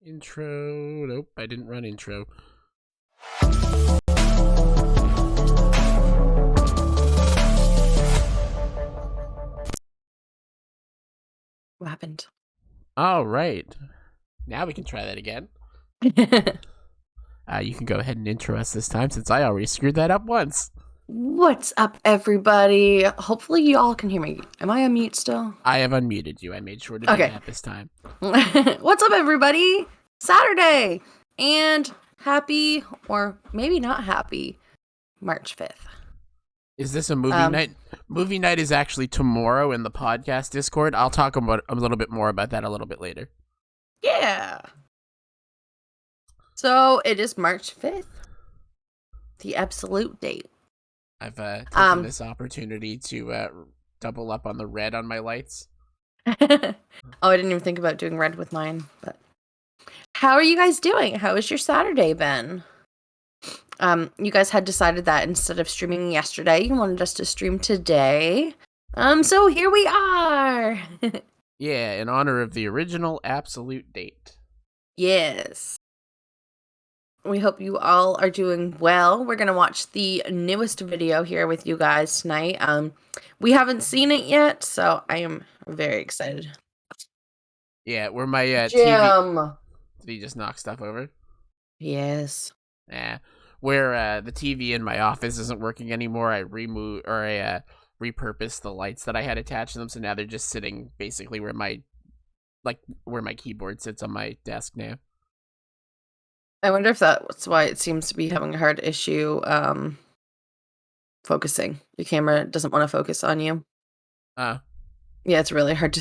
Intro. Nope, I didn't run intro. What happened? All right. Now we can try that again. You can go ahead and intro us this time since I already screwed that up once. What's up, everybody? Hopefully you all can hear me. Am I on mute still? I have unmuted you. I made sure to do that this time. What's up, everybody? Saturday! And happy, or maybe not happy, March 5th. Is this a movie night? Movie night is actually tomorrow in the podcast Discord. I'll talk about a little bit more about that a little bit later. Yeah. So it is March 5th. The absolute date. I've taken this opportunity to double up on the red on my lights. I didn't even think about doing red with mine. But how are you guys doing? How has your Saturday been? You guys had decided that instead of streaming yesterday, you wanted us to stream today. So here we are. Yeah, in honor of the original absolute date. Yes. We hope you all are doing well. We're going to watch the newest video here with you guys tonight. We haven't seen it yet, so I am very excited. Yeah, where my TV... Did he just knock stuff over? Yes. Yeah. Where the TV in my office isn't working anymore, I repurposed the lights that I had attached to them, so now they're just sitting basically where my keyboard sits on my desk now. I wonder if that's why it seems to be having a hard issue focusing. Your camera doesn't want to focus on you. Yeah, it's really hard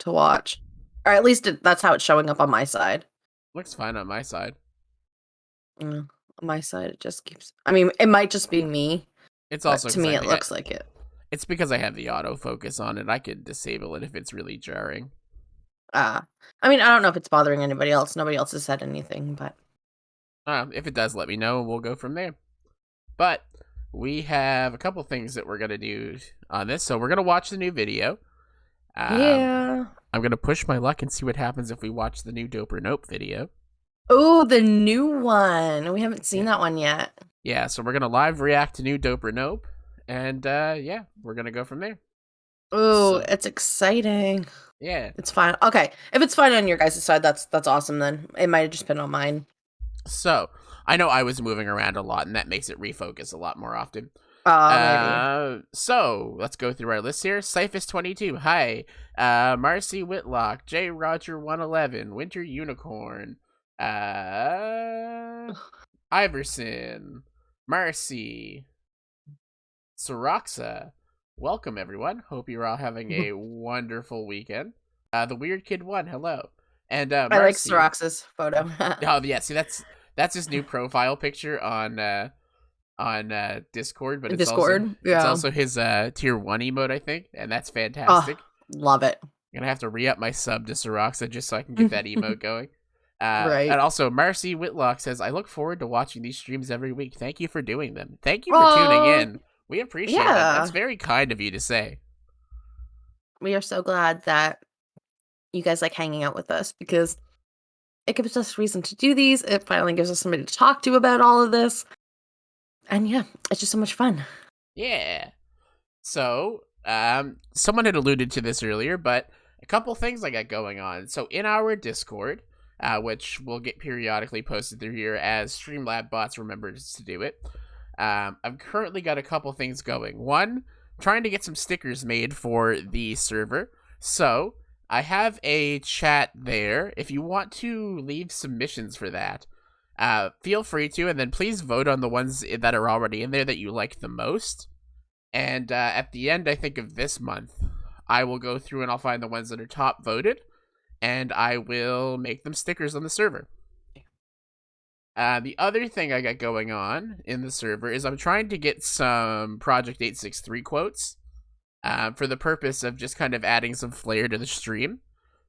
to watch. Or at least that's how it's showing up on my side. Looks fine on my side. On my side, it just keeps... I mean, it might just be me. It's also... To me, it looks like it. It's because I have the autofocus on it. I could disable it if it's really jarring. I mean, I don't know if it's bothering anybody else. Nobody else has said anything, but... if it does, let me know, and we'll go from there. But we have a couple things that we're going to do on this. So we're going to watch the new video. Yeah. I'm going to push my luck and see what happens if we watch the new Dope or Nope video. Oh, the new one. We haven't seen that one yet. Yeah, so we're going to live react to new Dope or Nope. And, yeah, we're going to go from there. Oh, it's exciting. Yeah. It's fine. Okay, if it's fine on your guys' side, that's awesome then. It might have just been on mine. So, I know I was moving around a lot, and that makes it refocus a lot more often. Maybe. So, let's go through our list here. Cyphus22, hi. Marcy Whitlock, J. Roger 111, Winter Unicorn, Iverson, Marcy, Soroxa. Welcome, everyone. Hope you're all having a wonderful weekend. The Weird Kid 1, hello. And Marcy. I like Soroxa's photo. Oh, yeah, see, that's his new profile picture on Discord, but it's also his tier 1 emote, I think, and that's fantastic. Oh, love it. I'm gonna have to re-up my sub to Soroxa just so I can get that emote going. Right. And also, Marcy Whitlock says, I look forward to watching these streams every week. Thank you for doing them. Thank you for tuning in. We appreciate it. That's very kind of you to say. We are so glad that you guys like hanging out with us because it gives us reason to do these. It finally gives us somebody to talk to about all of this. And yeah, it's just so much fun. Yeah. So, someone had alluded to this earlier, but a couple things I got going on. So in our Discord, which will get periodically posted through here as Streamlab bots remembers to do it, I've currently got a couple things going. One, trying to get some stickers made for the server. So I have a chat there. If you want to leave submissions for that, feel free to, and then please vote on the ones that are already in there that you like the most. And at the end, I think, of this month, I will go through and I'll find the ones that are top voted, and I will make them stickers on the server. The other thing I got going on in the server is I'm trying to get some Project 863 quotes for the purpose of just kind of adding some flair to the stream.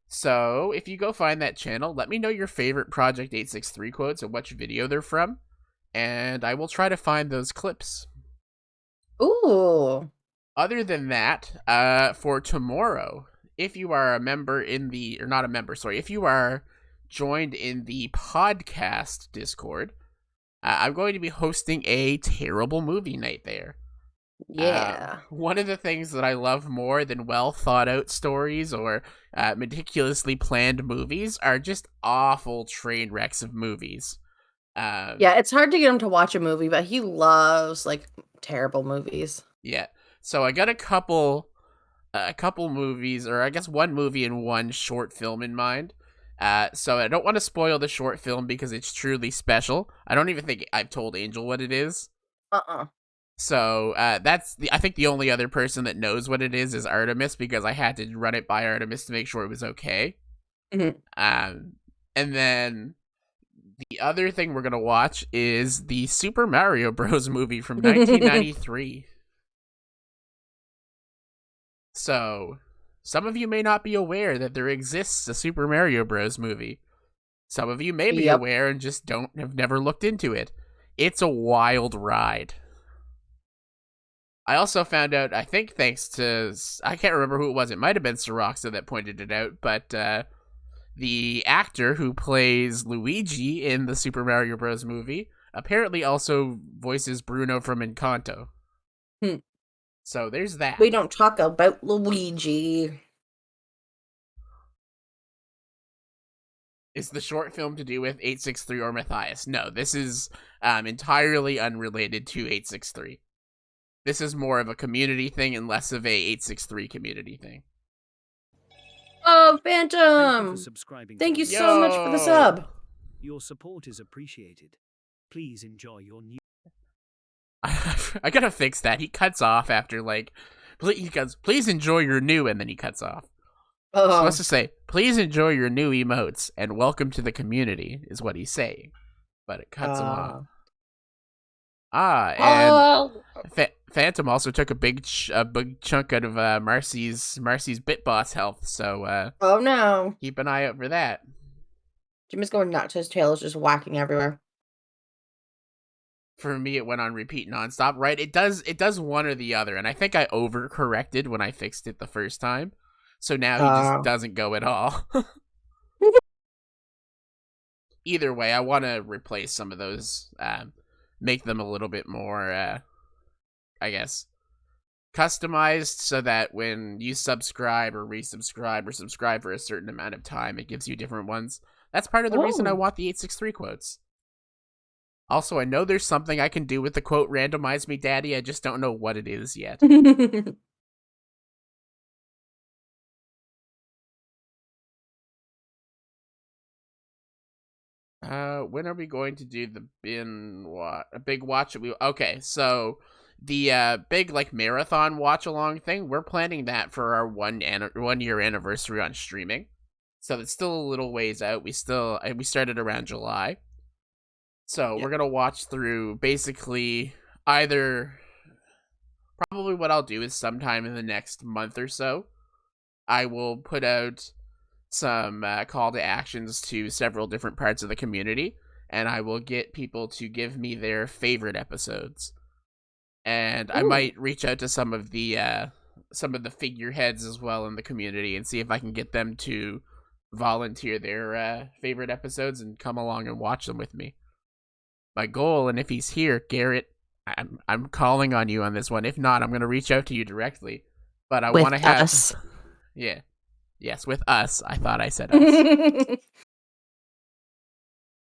So if you go find that channel, let me know your favorite Project 863 quotes and which video they're from, and I will try to find those clips. Ooh. Other than that, for tomorrow, if you are a member if you are joined in the podcast Discord, I'm going to be hosting a terrible movie night there. Yeah. One of the things that I love more than well thought out stories or meticulously planned movies are just awful train wrecks of movies. Yeah, it's hard to get him to watch a movie, but he loves like terrible movies. Yeah. So I got a couple movies, or I guess one movie and one short film in mind. So I don't want to spoil the short film because it's truly special. I don't even think I've told Angel what it is. So I think the only other person that knows what it is Artemis, because I had to run it by Artemis to make sure it was okay. Mm-hmm. And then the other thing we're gonna watch is the Super Mario Bros. Movie from 1993. So, some of you may not be aware that there exists a Super Mario Bros. Movie. Some of you may be aware and just have never looked into it. It's a wild ride. I also found out, I think thanks to, I can't remember who it was, it might have been Soroxa that pointed it out, but the actor who plays Luigi in the Super Mario Bros. Movie apparently also voices Bruno from Encanto. So there's that. We don't talk about Luigi. Is the short film to do with 863 or Matthias? No, this is entirely unrelated to 863. This is more of a community thing and less of a 863 community thing. Oh, Phantom! Thank you so much for the sub. Your support is appreciated. Please enjoy your new... I gotta fix that. He cuts off after, like, he goes, please enjoy your new, and then he cuts off. So let's just say, please enjoy your new emotes, and welcome to the community, is what he's saying. But it cuts him off. And Phantom also took a big chunk out of Marcy's Bit Boss health, so oh no, keep an eye out for that. Jimmy's going nuts. His tail is just whacking everywhere. For me, it went on repeat nonstop. Right? It does one or the other, and I think I overcorrected when I fixed it the first time, so now he just doesn't go at all. Either way, I want to replace some of those. Make them a little bit more, I guess, customized so that when you subscribe or resubscribe or subscribe for a certain amount of time, it gives you different ones. That's part of the reason I want the 863 quotes. Also, I know there's something I can do with the quote randomize me daddy, I just don't know what it is yet. When are we going to do the big watch? Okay, so the big like marathon watch along thing, we're planning that for our 1 year anniversary on streaming. So it's still a little ways out. We started around July. So we're gonna watch through basically probably what I'll do is sometime in the next month or so, I will put out some call to actions to several different parts of the community, and I will get people to give me their favorite episodes. And I might reach out to some of the figureheads as well in the community and see if I can get them to volunteer their favorite episodes and come along and watch them with me. My goal, and if he's here, Garrett, I'm calling on you on this one. If not, I'm going to reach out to you directly. But I want to have us. Yeah. Yes, with us. I thought I said us.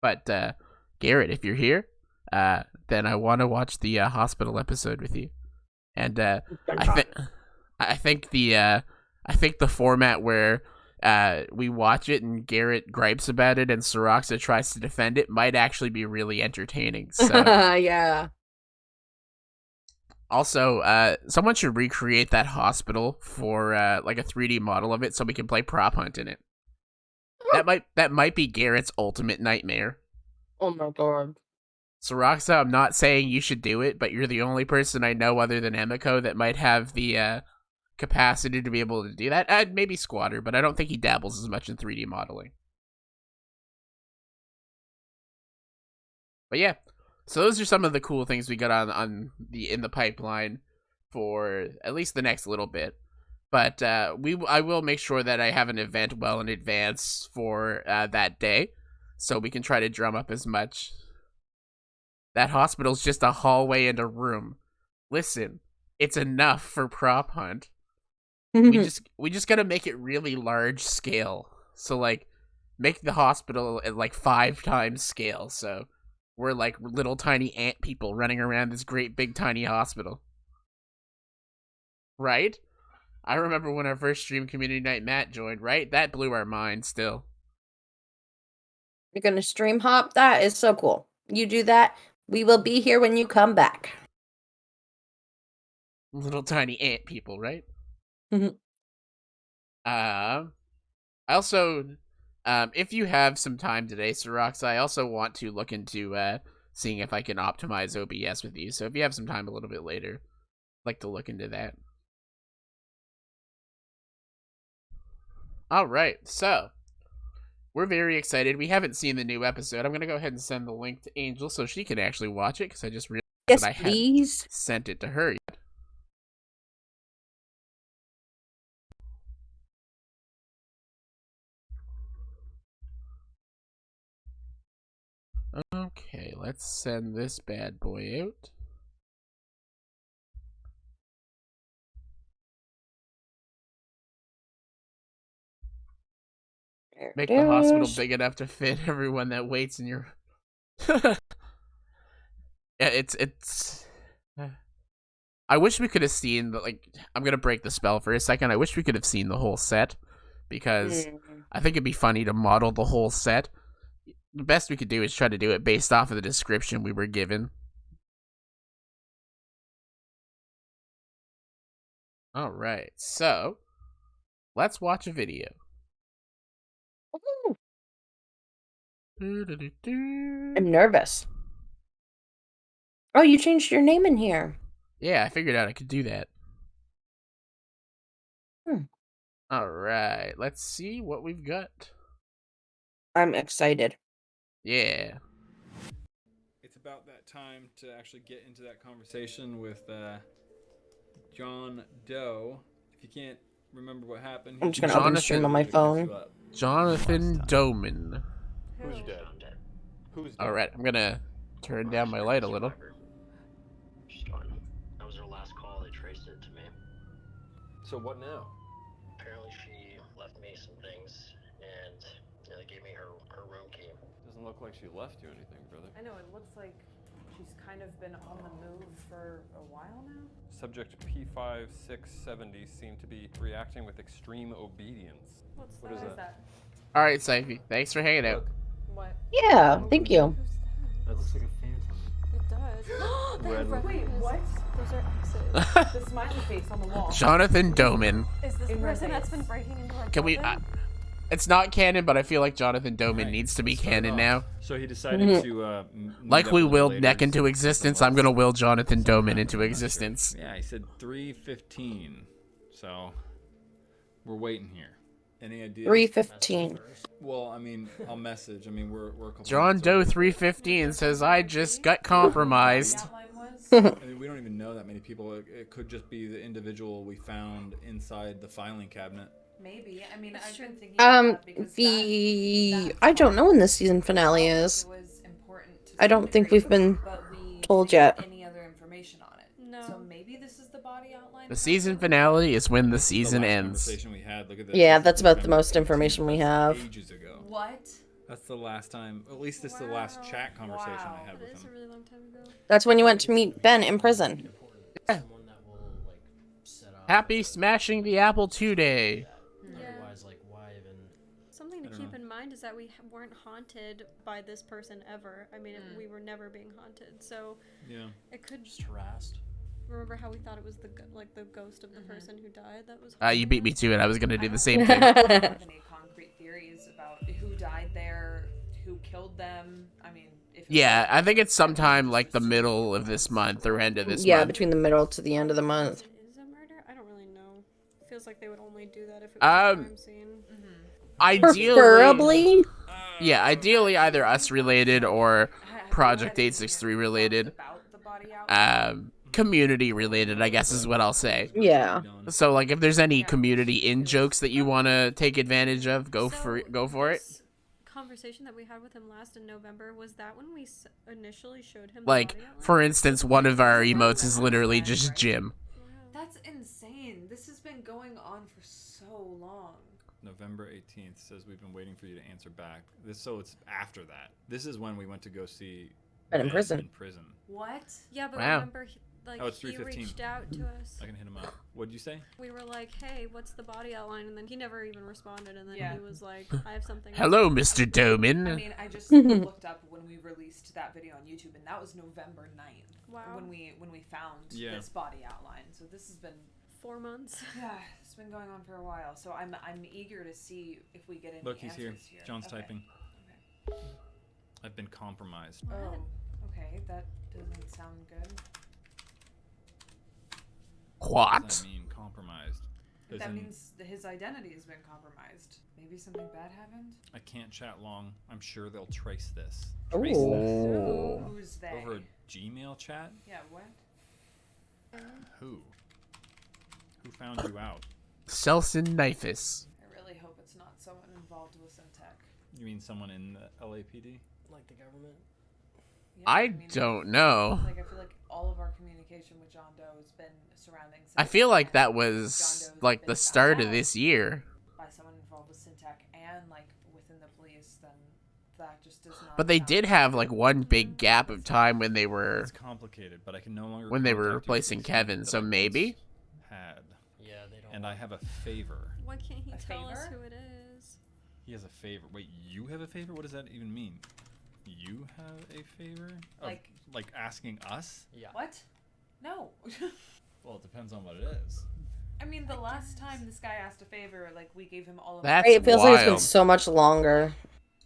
But Garrett, if you're here, then I want to watch the hospital episode with you. And I think the format where we watch it and Garrett gripes about it and Soroxa tries to defend it might actually be really entertaining. So yeah. Also, someone should recreate that hospital for like a 3D model of it so we can play prop hunt in it. That might be Garrett's ultimate nightmare. Oh my god. Soroxa, I'm not saying you should do it, but you're the only person I know other than Emiko that might have the capacity to be able to do that. Maybe Squatter, but I don't think he dabbles as much in 3D modeling. But yeah. So those are some of the cool things we got in the pipeline for at least the next little bit. But I will make sure that I have an event well in advance for that day, so we can try to drum up as much. That hospital's just a hallway and a room. Listen, it's enough for prop hunt. we just gotta make it really large scale. So like, make the hospital at like 5 times scale. So we're like little tiny ant people running around this great big tiny hospital. Right? I remember when our first stream community night Matt joined, right? That blew our mind still. You're gonna stream hop? That is so cool. You do that, we will be here when you come back. Little tiny ant people, right? Mhm. I also, if you have some time today, Sirox, I also want to look into seeing if I can optimize OBS with you. So if you have some time a little bit later, I'd like to look into that. All right, so we're very excited. We haven't seen the new episode. I'm gonna go ahead and send the link to Angel so she can actually watch it, because I just realized Yes, that I hadn't please. sent it to her yet. Okay, let's send this bad boy out. There Make it the hospital is. big enough to fit everyone that waits in your... Yeah, it's... I wish we could have seen the, like, I'm gonna break the spell for a second. I wish we could have seen the whole set, because I think it'd be funny to model the whole set. The best we could do is try to do it based off of the description we were given. Alright, so let's watch a video. I'm nervous. Oh, you changed your name in here. Yeah, I figured out I could do that. Alright, let's see what we've got. I'm excited. Yeah. It's about that time to actually get into that conversation with John Doe. If you can't remember what happened, I'm just gonna open the stream on my phone. Jonathan Doman. Who's dead? Who's dead? Alright, I'm gonna turn down my light a little. She's gone. That was her last call. They traced it to me. So what now? Apparently, she left me some things, and they gave me her room key. Doesn't look like she left you anything, brother. I know, it looks like she's kind of been on the move for a while now. Subject P5670 seemed to be reacting with extreme obedience. What is that? Alright, Syfy, thanks for hanging out. What? Yeah, thank you. That looks like a phantom. It does. Red. Wait, what? Those are X's. The smiley face on the wall. Jonathan Doman. Is this the In red person that's face. been breaking into our Can we... building? it's not canon, but I feel like Jonathan Doman Right, needs to be let's start canon off. now. So he decided to meet Like up we with her willed later Neck and into see existence, what I'm gonna was. will Jonathan Doman into I'm not sure. existence. Yeah, he said 3:15. So we're waiting here. Any ideas? 3:15. Well, I mean, I'll message. I mean, we're a couple John minutes Doe over. 315 says, I just got compromised. The outline was? I mean, we don't even know that many people. It could just be the individual we found inside the filing cabinet. Maybe. I mean, I've been thinking about that because I don't know when the season finale is. it was important to I don't some think degree, we've been but we told didn't yet. get any other information on it. No. So maybe this is the body outline. The season finale is when the This is season last ends. conversation we had. Look at this. Yeah, This is that's about the November most information we 18th. have. That's ages ago. What? That's the last time. At least this is the last Wow. chat conversation Wow. I had That with is a him. really long time ago. That's when you went to meet Ben in prison. Someone that will like set up. Happy smashing the apple 2 day. Yeah. Otherwise, like, why even? Something to I don't keep know. in mind is that we weren't haunted by this person ever. I mean, we were never being haunted, so Yeah. it could. Just harassed. Remember how we thought it was the like the ghost of the person who died? That was. You beat me to it. I was gonna do the same I thing. don't have any concrete theories about who died there, who killed them. I mean, if it Yeah, was- I think it's sometime like the middle of this month or end of this Yeah, month. between the middle to the end of the month. It is a murder. I don't really know. Feels like they would only do that if it was a crime scene. Ideally, Preferably. yeah, ideally either us related or Have you Project had any 863 thoughts related. about the body outline? community related, I guess is what I'll say. Yeah. So like, if there's any Yeah, community in because- jokes that you want to take advantage of, go So, for it. this conversation that we had with him last in November, was that when we initially showed him Like, the body outline? for instance, one of our Right. emotes is literally Right. just Jim. Wow. That's insane. This has been going on for so long. November 18th says we've been waiting for you to answer back. So it's after that. This is when we went to go see Ben in Ben prison. In prison. What? Yeah, but Wow. remember, Oh, it's he 3:15. reached out to us. I can hit him up. What'd you say? We were like, hey, what's the body outline? And then he never even responded. And then Yeah. he was like, I have something. Hello, Mr. Doman. I mean, I just looked up when we released that video on YouTube, and that was November 9th. Wow. When we found Yeah. this body outline. So this has been 4 months. yeah, it's been going on for a while. So I'm eager to see if we get any Look, he's here. answers here. John's Okay. typing. Okay. I've been compromised. Oh, okay. That doesn't sound good. What What? does that mean, compromised? As That in, means his identity has been compromised. Maybe something bad happened. I can't chat long. I'm sure they'll trace this. Ooh. Trace this. Oh. Who's they? Over a Gmail chat? Yeah, what? Who? Who found you out? Celsin Knifus. I really hope it's not someone involved with Syntech. You mean someone in the LAPD? Like the government? Yeah, I mean, don't know. Like, I feel like all of our communication with John Doe has been surrounding Syntech. I feel like that and was John Doe's like been the found start of out this year. by someone involved with Syntech and like within the police, then that just does not. But they sound did have like one big gap of time when they were It's complicated, but I can no longer when they were contact you replacing with something Kevin. that So I once maybe. had. Yeah, they don't. And I have a favor. Why can't he A tell us favor? who it is? He has a favor. Wait, you have a favor? What does that even mean? You have a favor? Of, Like- asking us? Yeah. What? No. Well, it depends on what it is. I mean, the last time this guy asked a favor, like we gave him all of. That's Right, it feels like it's been wild. so much longer.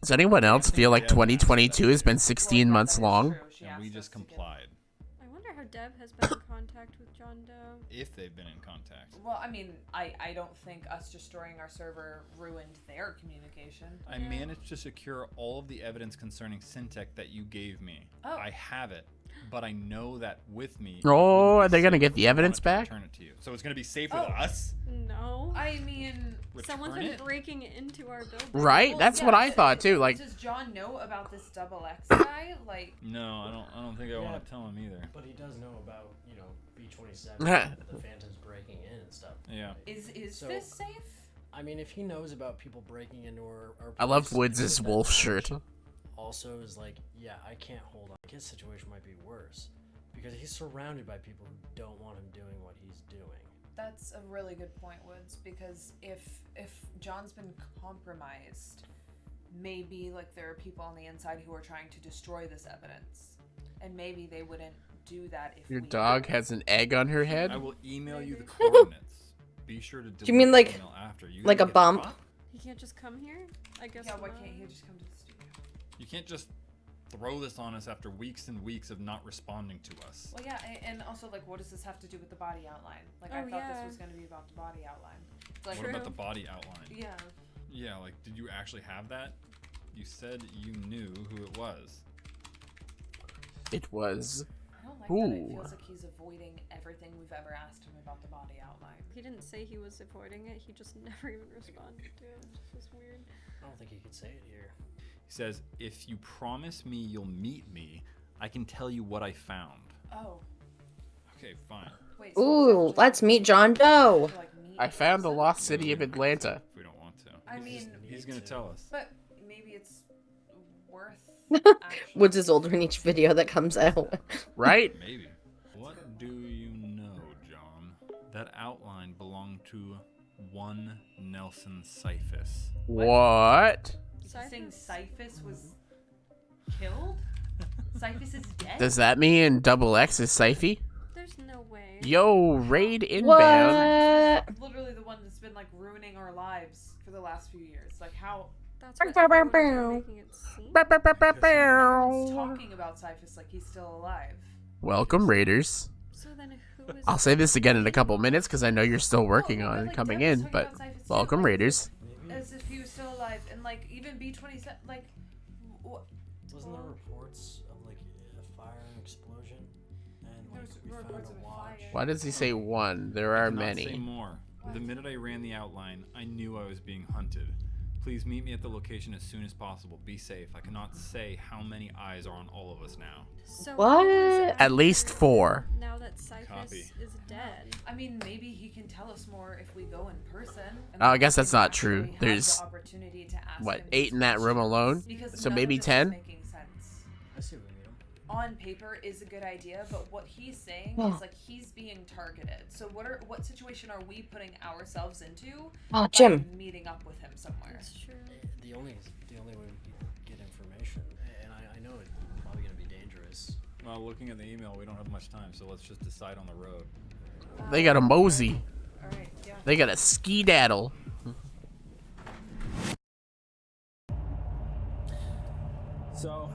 Does anyone else feel like 2022 has been 16 months long? And we just complied. I wonder how Deb has been in contact with John Doe. If they've been in contact. Well, I mean, I don't think us destroying our server ruined their communication. I managed to secure all of the evidence concerning Syntech that you gave me. Oh. I have it, but I know that with me. it Oh, wouldn't are be they gonna safe get if the we evidence wanted to back? Return it to you. So it's gonna be safe with Oh. us. No. I mean, Someone's Return been it? breaking into our building. Right? well, That's yeah, what I but thought too. Like, does John know about this double X guy? Like, No, I don't think I Yeah. want to tell him either. But he does know about, B27, the Phantoms breaking in and stuff. Yeah. is So- this safe? I mean, if he knows about people breaking into our I love place Woods' with that wolf knowledge, shirt. Also, is like, yeah, I can't hold on. His situation might be worse because he's surrounded by people who don't want him doing what he's doing. That's a really good point, Woods. Because if John's been compromised, maybe like there are people on the inside who are trying to destroy this evidence, and maybe they wouldn't do that if Your we dog did. has an egg on her head? I will email you the Maybe. coordinates. Be sure to delete you mean like- the email after. You like gonna a get bump? caught? He can't just come here? I guess Yeah, why not. can't he just come to the studio? You can't just throw this on us after weeks and weeks of not responding to us. Well, yeah, and also like, what does this have to do with the body outline? Like, I Oh, thought yeah. this was going to be about the body outline. Like, What about True. the body outline? yeah, Yeah, like, did you actually have that? You said you knew who it was. It was. I don't like that. It Ooh. feels like he's avoiding everything we've ever asked him about the body outline. He didn't say he was avoiding it. He just never even responded to it. It's just weird. I don't think he could say it here. He says, if you promise me you'll meet me, I can tell you what I found. Oh, Okay, fine. wait. Ooh, let's meet John Doe. I found the lost city of Atlanta. If we don't want to. I He's- mean- he's gonna tell us. But maybe it's worth. actually Woods is older in each video that comes out. Right? Maybe. What do you know, John? That outline belonged to one Nelson Cyphus. What? You saying Cyphus? Cyphus was killed? Cyphus is dead? Does that mean Double X is Syphy? There's no way. Yo, raid inbound. What? Literally the one that's been like ruining our lives for the last few years. Like how That's what everyone has been making it seem. everyone's talking about Cyphus like he's still alive. Welcome, Raiders. So then who is... I'll say this again in a couple minutes because I know you're still working No, on but, it like, coming Deb was in, talking but about Cyphus too, welcome, like, Raiders. As if he was still alive, and like even B27, like Wasn't there reports of like a fire and explosion? And like we found a watch. Why does he say one? There are I cannot say many. more. The minute I ran the outline, I knew I was being hunted. Please meet me at the location as soon as possible. Be safe. I cannot say how many eyes are on all of us now. So What? who is At least 4. Now that Cyphus Copy. is dead. I mean, maybe he can tell us more if we go in person. and Oh, I we guess that's can not actually true. have There's, the opportunity to ask what, him 8 in that room questions, alone? because So none maybe of it is 10? making sense. I see what you mean. On paper is a good idea, but what he's saying Oh. is like he's being targeted. So what situation are we putting ourselves into Oh, by Jim. meeting up with him somewhere? That's true. The only way we can get information, and I know it's probably gonna be dangerous. Well, looking at the email, we don't have much time, so let's just decide on the road. They got a mosey. All right, yeah. They got a ski-daddle. So,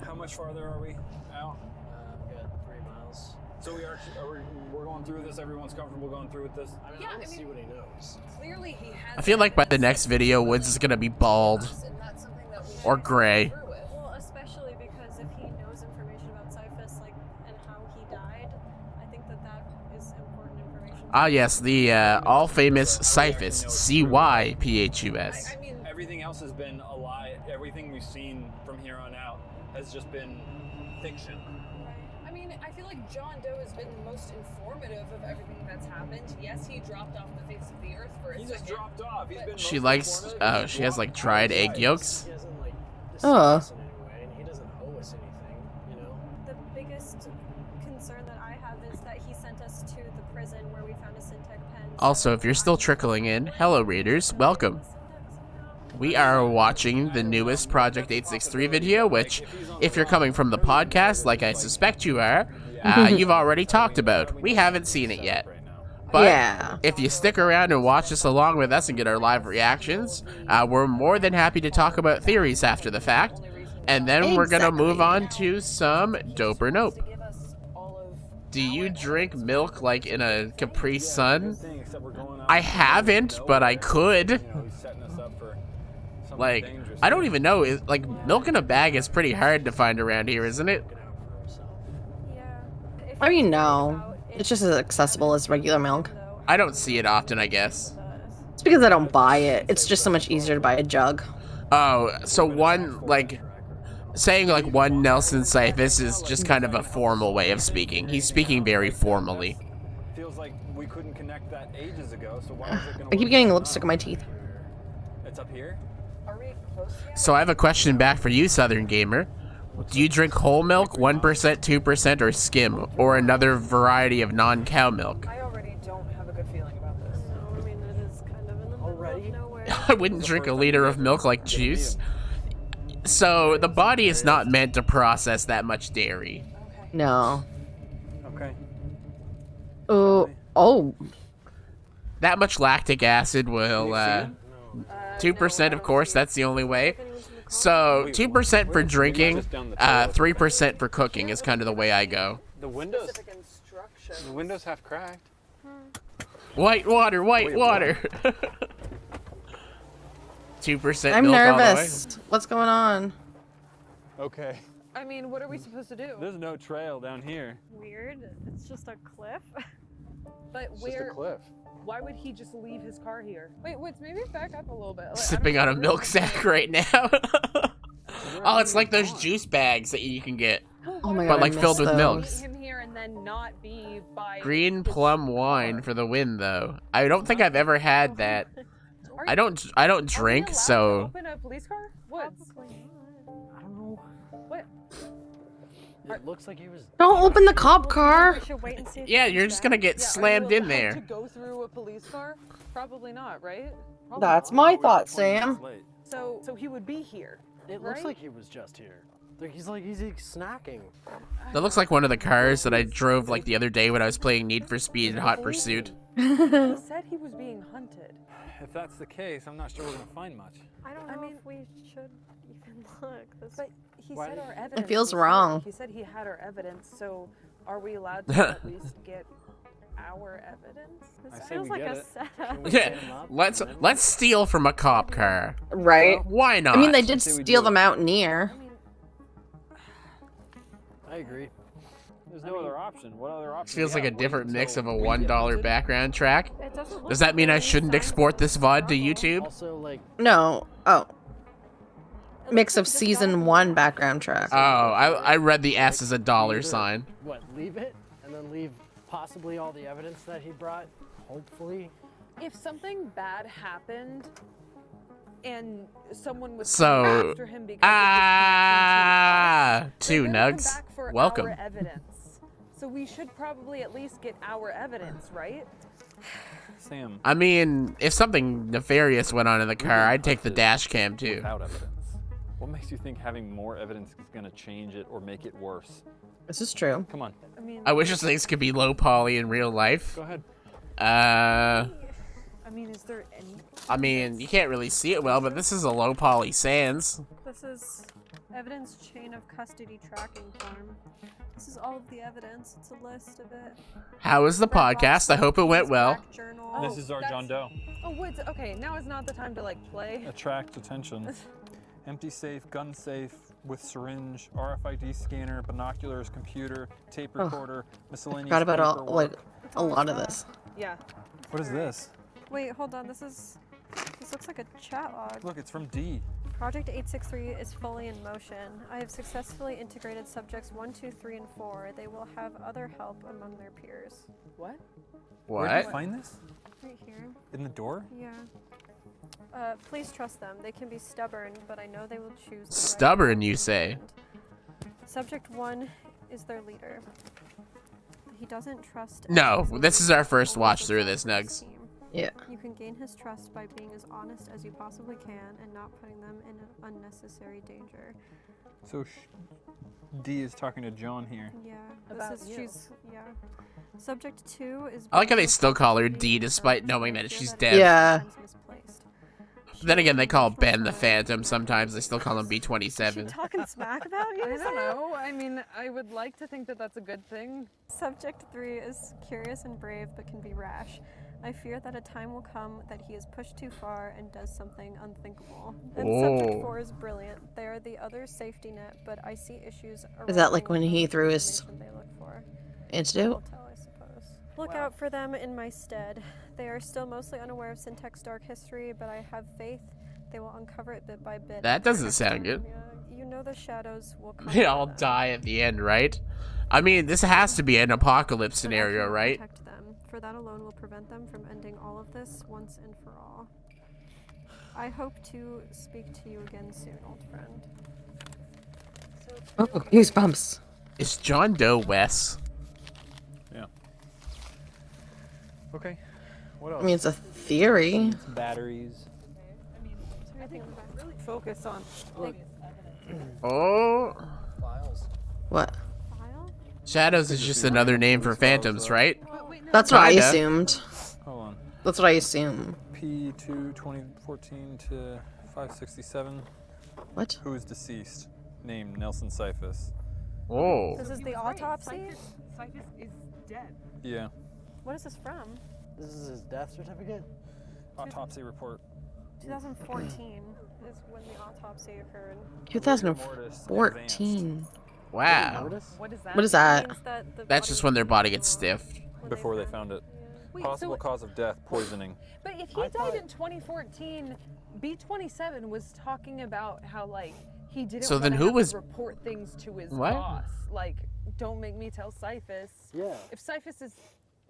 how much farther are we out? We got 3 miles. So we're going through this. Everyone's comfortable going through with this. I mean, I want to see what he knows. Clearly he has. I feel like by the next video, Woods is gonna be bald. Or gray. Well, especially because if he knows information about Cyphus, like, and how he died, I think that is important information. Ah, yes, the all-famous Cyphus. C-Y-P-H-U-S. I mean, everything else has been a lie. Everything we've seen from here on out has just been fiction. I mean, I feel like John Doe has been the most informative of everything that's happened. Yes, he dropped off the face of the earth for a He second. just dropped off. He's been She most likes, informative. she has like dried egg yolks. He hasn't like Oh. deceived us in any way, and he doesn't owe us anything, you know. The biggest concern that I have is that he sent us to the prison where we found a Syntech pen. Also, if you're still trickling in, hello readers, welcome. We are watching the newest Project 863 video, which, if you're coming from the podcast, like I suspect you are, you've already talked about. We haven't seen it yet. But Yeah. if you stick around and watch us along with us and get our live reactions, we're more than happy to talk about theories after the fact. And then we're going to move on to some dope or nope. Do you drink milk like in a Capri Sun? I haven't, but I could. Like, I don't even know. Like, milk in a bag is pretty hard to find around here, isn't it? Yeah. I mean, no. It's just as accessible as regular milk. I don't see it often, I guess. It's because I don't buy it. It's just so much easier to buy a jug. Oh, so one, like, saying like one Nelson Cyphus is just kind of a formal way of speaking. He's speaking very formally. Feels like we couldn't connect that ages ago, so why is it gonna I keep work getting now? lipstick on my teeth. It's up here? Are we close yet? So I have a question back for you, Southern Gamer. Do you drink whole milk, 1%, 2%, or skim, or another variety of non-cow milk? I already don't have a good feeling about this. No, I mean, it is kind of in the middle Already? of nowhere. I wouldn't drink a liter of milk like juice. So the body is not meant to process that much dairy. No. Okay. Oh. That much lactic acid will, 2% of course, that's the only way. So 2% for drinking, 3% for cooking is kind of the way I go. The windows have cracked. White water, white water. 2% I'm milk all the way. nervous. What's going on? Okay. I mean, what are we supposed to do? There's no trail down here. Weird. It's just a cliff. But It's just a cliff. Why would he just leave his car here? Wait, maybe back up a little bit. Sipping on a milk sack right now. Oh, it's like those juice bags that you can get, Oh my god. but I like miss filled with milk. those. him here and then not be by Green plum wine for the win, though. I don't think I've ever had that. I don't drink, so Open a police car? Woods. I don't know. What? It looks like he was. Don't open the cop car. We should wait and see if yeah, he you're comes just back. gonna get slammed in there. To go through a police car? Probably not, right? That's my thought, Sam. So he would be here. It looks Right? like he was just here. Like he's snacking. That looks like one of the cars that I drove like the other day when I was playing Need for Speed Hot Pursuit. He said he was being hunted. If that's the case, I'm not sure we're gonna find much. I don't know if we should even look. This But he Why said do our you- evidence. feels was wrong. here. He said he had our evidence, so are we allowed to at least get our evidence? I This say feels we like get a it. setup. we Yeah, set him up let's and then- let's steal from a cop car. Right. Why not? I mean, they did say we steal do the it. Mountaineer. I agree. There's no other option. What other option? Feels like a Wait different mix of until a we get $1 hunted? background track. It doesn't Does look that mean I like shouldn't any export this VOD to struggle. YouTube? Also, like, No. Oh, It mix looks of like you just got season it. 1 background track. Oh, I read the S as a dollar either, sign. What, leave it and then leave possibly all the evidence that he brought, hopefully. If something bad happened and someone was So, coming after him because of this two connection to us, they're gonna come nugs. back for Welcome. our evidence. So we should probably at least get our evidence, right? Sam. I mean, if something nefarious went on in the car, I'd take the dash cam too. Without evidence. What makes you think having more evidence is going to change it or make it worse? This is true. Come on, I mean, I wish this things could be low poly in real life. go ahead. I mean, is there any? I mean, you can't really see it well, but this is a low poly sans. This is evidence chain of custody tracking form. This is all of the evidence. It's a list of it. How was the podcast? I hope it went well. Back journal. Oh, This is our John Doe. Oh, wait. Okay, now is not the time to like play. Attract attention. Empty safe, gun safe, with syringe, RFID scanner, binoculars, computer, tape recorder, miscellaneous Forgot about all, paperwork. like, a lot of this. Yeah. What is this? Wait, hold on. This looks like a chat log. Look, it's from D. Project 863 is fully in motion. I have successfully integrated subjects 1, 2, 3, and 4. They will have other help among their peers. What? Where'd you What? find this? Right here. In the door? Yeah. Please trust them. They can be stubborn, but I know they will choose the right Stubborn, path you in the say? end. Subject 1 is their leader. He doesn't trust No, anyone, this is our first only watch the through this, self of his Nugs. team. Yeah. You can gain his trust by being as honest as you possibly can and not putting them in unnecessary danger. So D is talking to John here. Yeah. About This is you. yeah. Subject 2 is I like how they being still call her responsible D for despite his knowing actions. that I she's fear dead. Yeah. his actions misplaced. Then again, they call She Ben the was Phantom. Sometimes they still call him Is she B27. talking smack about you? I don't Sam? know. I mean, I would like to think that that's a good thing. Subject 3 is curious and brave but can be rash. I fear that a time will come that he is pushed too far and does something unthinkable. And subject Oh. 4 is brilliant. They are the other safety net, but I see issues Is that like arising when he with the threw his information they look for. antidote? Tell, I suppose. Look Well. out for them in my stead. They are still mostly unaware of Syntax dark history, but I have faith they will uncover it bit by bit. That doesn't sound good. Yeah, you know the shadows will come. They for all them. die at the end, right? I mean, this has to be an apocalypse But I scenario, can right? protect them, for that alone will prevent them from ending all of this once and for all. I hope to speak to you again soon, old friend. Oh, goosebumps. Is John Doe Wes? Yeah. Okay. What else? I mean, it's a theory. Batteries. I think really focus on. Oh, Files. What? File? Shadows is just another name for phantoms, right? But wait, no. That's what I Kinda. assumed. Hold on. That's what I assume. P2 2014 to 567. What? Who is deceased? Name Nelson Cyphus. Oh, This is the autopsy? Cyphus is dead. Yeah. What is this from? This is his death certificate? Autopsy report. 2014 is when the autopsy occurred. 2014. wow. Notice? What is that? What is that? Means that the That's body just when their was body gets removed stiffed. when Before they found it. Wait, Possible so, cause of death, poisoning. but if he I died thought- in 2014, B27 was talking about how like he didn't. So then wanna who have to was- report things to his What? boss? Like, don't make me tell Cyphus. Yeah. If Cyphus is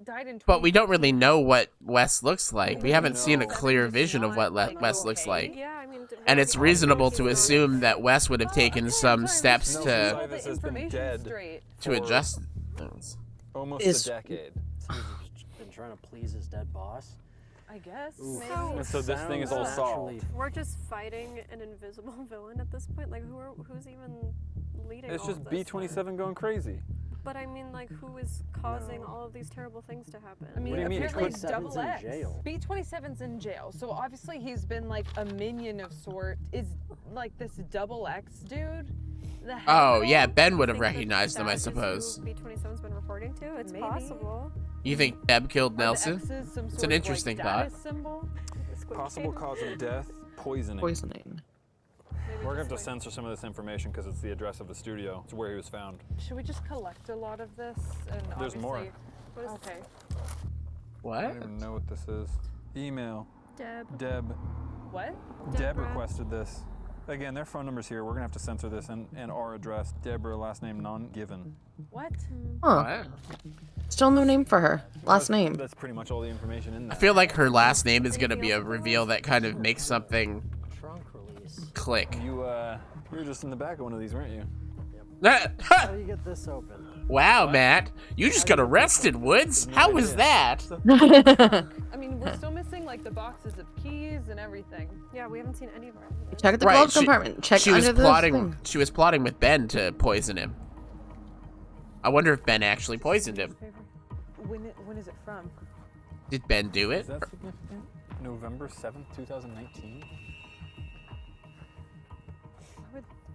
died in. But we don't really know what Wes looks like. We haven't seen a No. clear vision of what Like, Wes looks okay. like. Yeah, I mean, And it's reasonable to he's not- assume that Wes would have Oh, taken okay, some I'm steps sorry, No, to all the Cyphus has been information dead. straight. to for adjust things. Almost Is- a decade. So he's been trying to please his dead boss. I guess. Oof. Maybe. And so this thing is all Sounds solved. naturally- We're just fighting an invisible villain at this point. Like, who's even leading? It's all just of this? B27 going crazy. But I mean, like, who is causing all of these terrible things to happen? I mean, What do you mean? apparently It's double 27's in X. jail. B27's in jail, so obviously he's been like a minion of sort. Is like this double X dude. The head Oh, of it yeah, all? Ben would have Think that recognized them, I that is who suppose. B27's been reporting to. It's Maybe. possible. You think Deb killed Are the Nelson? X's some It's sort an of, interesting like, thought. status symbol? Squid Possible game. cause of death, poisoning. Poisoning. Maybe We're going just, to have to like- censor some of this information because it's the address of the studio. It's where he was found. Should we just collect a lot of this? And There's more. obviously- Okay. I What? don't even know what this is. Email. Deb. What? Deb Deborah. requested this. Again, their phone number's here. We're going to have to censor this and our address. Deborah, last name non-given. What? Huh. Still no name for her. Last name. That's pretty much all the information in I there. feel like her last name is gonna be a reveal that kind of makes something Trunk release. click. You were just in the back of one of these, weren't you? How do you get this open? Wow, Matt, you just got arrested, Woods. How was that? I mean, we're still missing like the boxes of keys and everything. Yeah, we haven't seen any of our evidence. Check the Right, glove she- compartment. Check She was under the plotting. thing. She was plotting with Ben to poison him. I wonder if Ben actually poisoned him. When is it from? Did Ben do it? Is that significant? November 7th, 2019?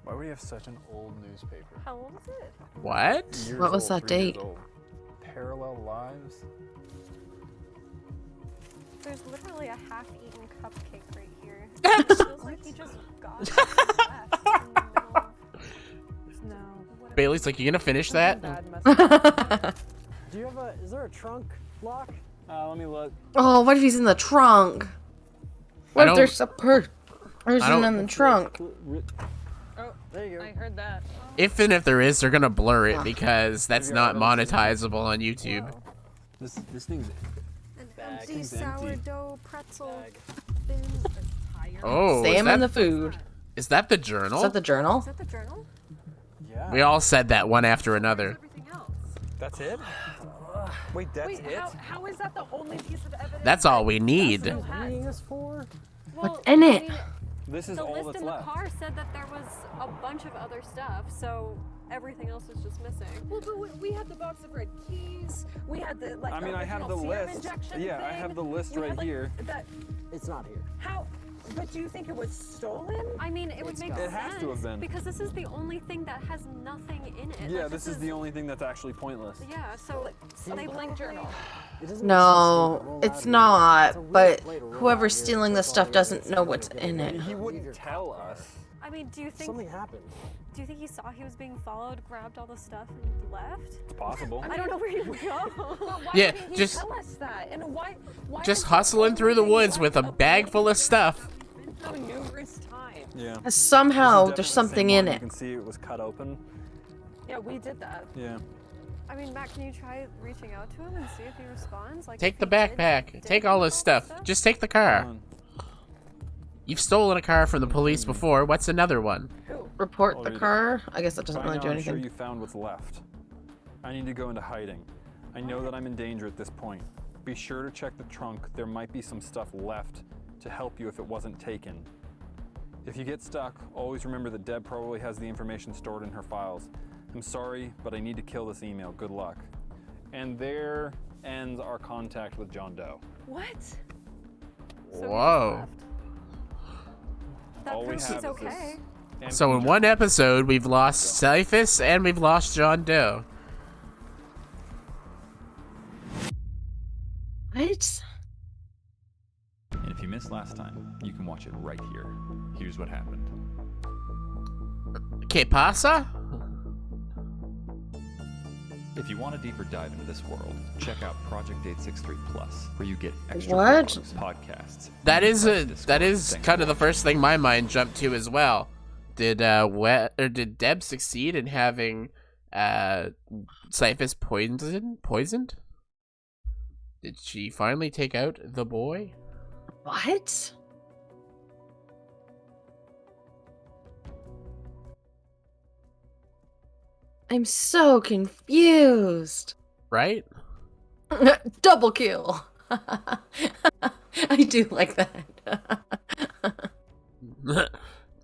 Why would you have such an old newspaper? How old is it? What? Years What was old, that 3 years date? old. Parallel Lives? There's literally a half-eaten cupcake right here. It feels like he just got it and left in the middle of No. whatever. Bailey's like, you gonna finish that? Bad must Do you have a? Is there a trunk lock? Let me look. Oh, what if he's in the trunk? What if don't- there's a person don't- in the trunk? Oh, There you go. I heard that. If and if there is, they're gonna blur it because that's not monetizable on YouTube. This thing's An Bag. empty Thing's empty. sourdough pretzel Bag. bin. Oh, Sam is and that, the food. is that the Is journal? that the journal? Is that the journal? yeah. We all said that one after another. Everything else. That's it? Wait, that's Wait, it? how is that the only piece of evidence? That's all we need. Still has? Reading this for? Well, in I it? mean, This is the all list that's in the left. car said that there was a bunch of other stuff, so everything else is just missing. Well, but we had the box of red keys. We had the like. I mean, I have the original serum list. injection Yeah, I thing. have the list We right had, like, here. That It's not here. how? But do you think it was stolen? I mean, it would make It sense has to have been. because this is the only thing that has nothing in it. Yeah, Like, this is the only thing that's actually pointless. Yeah, so they Blank journal. It doesn't No, roll it's out here. not. It's a weird But way to roll whoever's out here. stealing this That's stuff all it doesn't is. know what's in it. He wouldn't tell us. I mean, do you think Something happened. he saw he was being followed, grabbed all the stuff, and left? It's possible. I don't know where he would go. But why Yeah, didn't he just- tell us that? And why Just is the hustling through the only woods thing with a left bag full of stuff. so numerous times? Yeah. Somehow This there's is definitely the something same in one. it. You can see it was cut open. Yeah, we did that. Yeah. I mean, Matt, can you try reaching out to him and see if he responds? Like, Take if the he did backpack. Take all his stuff. Just take the car. Come on. You've stolen a car from the police before. What's another one? Who? Report I'll the read it. car. I guess that doesn't By really now, do I'm sure anything. you found what's left. I need to go into hiding. I know that I'm in danger at this point. Be sure to check the trunk. There might be some stuff left to help you if it wasn't taken. If you get stuck, always remember that Deb probably has the information stored in her files. I'm sorry, but I need to kill this email. Good luck. And there ends our contact with John Doe. What? So he just Whoa. left. That All we proves have he's is okay. this So in empty one journal. episode, we've lost Cyphus and we've lost John Doe. What? And if you missed last time, you can watch it right here. Here's what happened. Que pasa? If you want a deeper dive into this world, check out Project 863 Plus, where you get extra What? videos, podcasts. That and is private Discord that is thanks kind to of the watching. first thing my mind jumped to as well. Did did Deb succeed in having Cyphus poisoned? Did she finally take out the boy? What? I'm so confused. Right? Double kill. I do like that.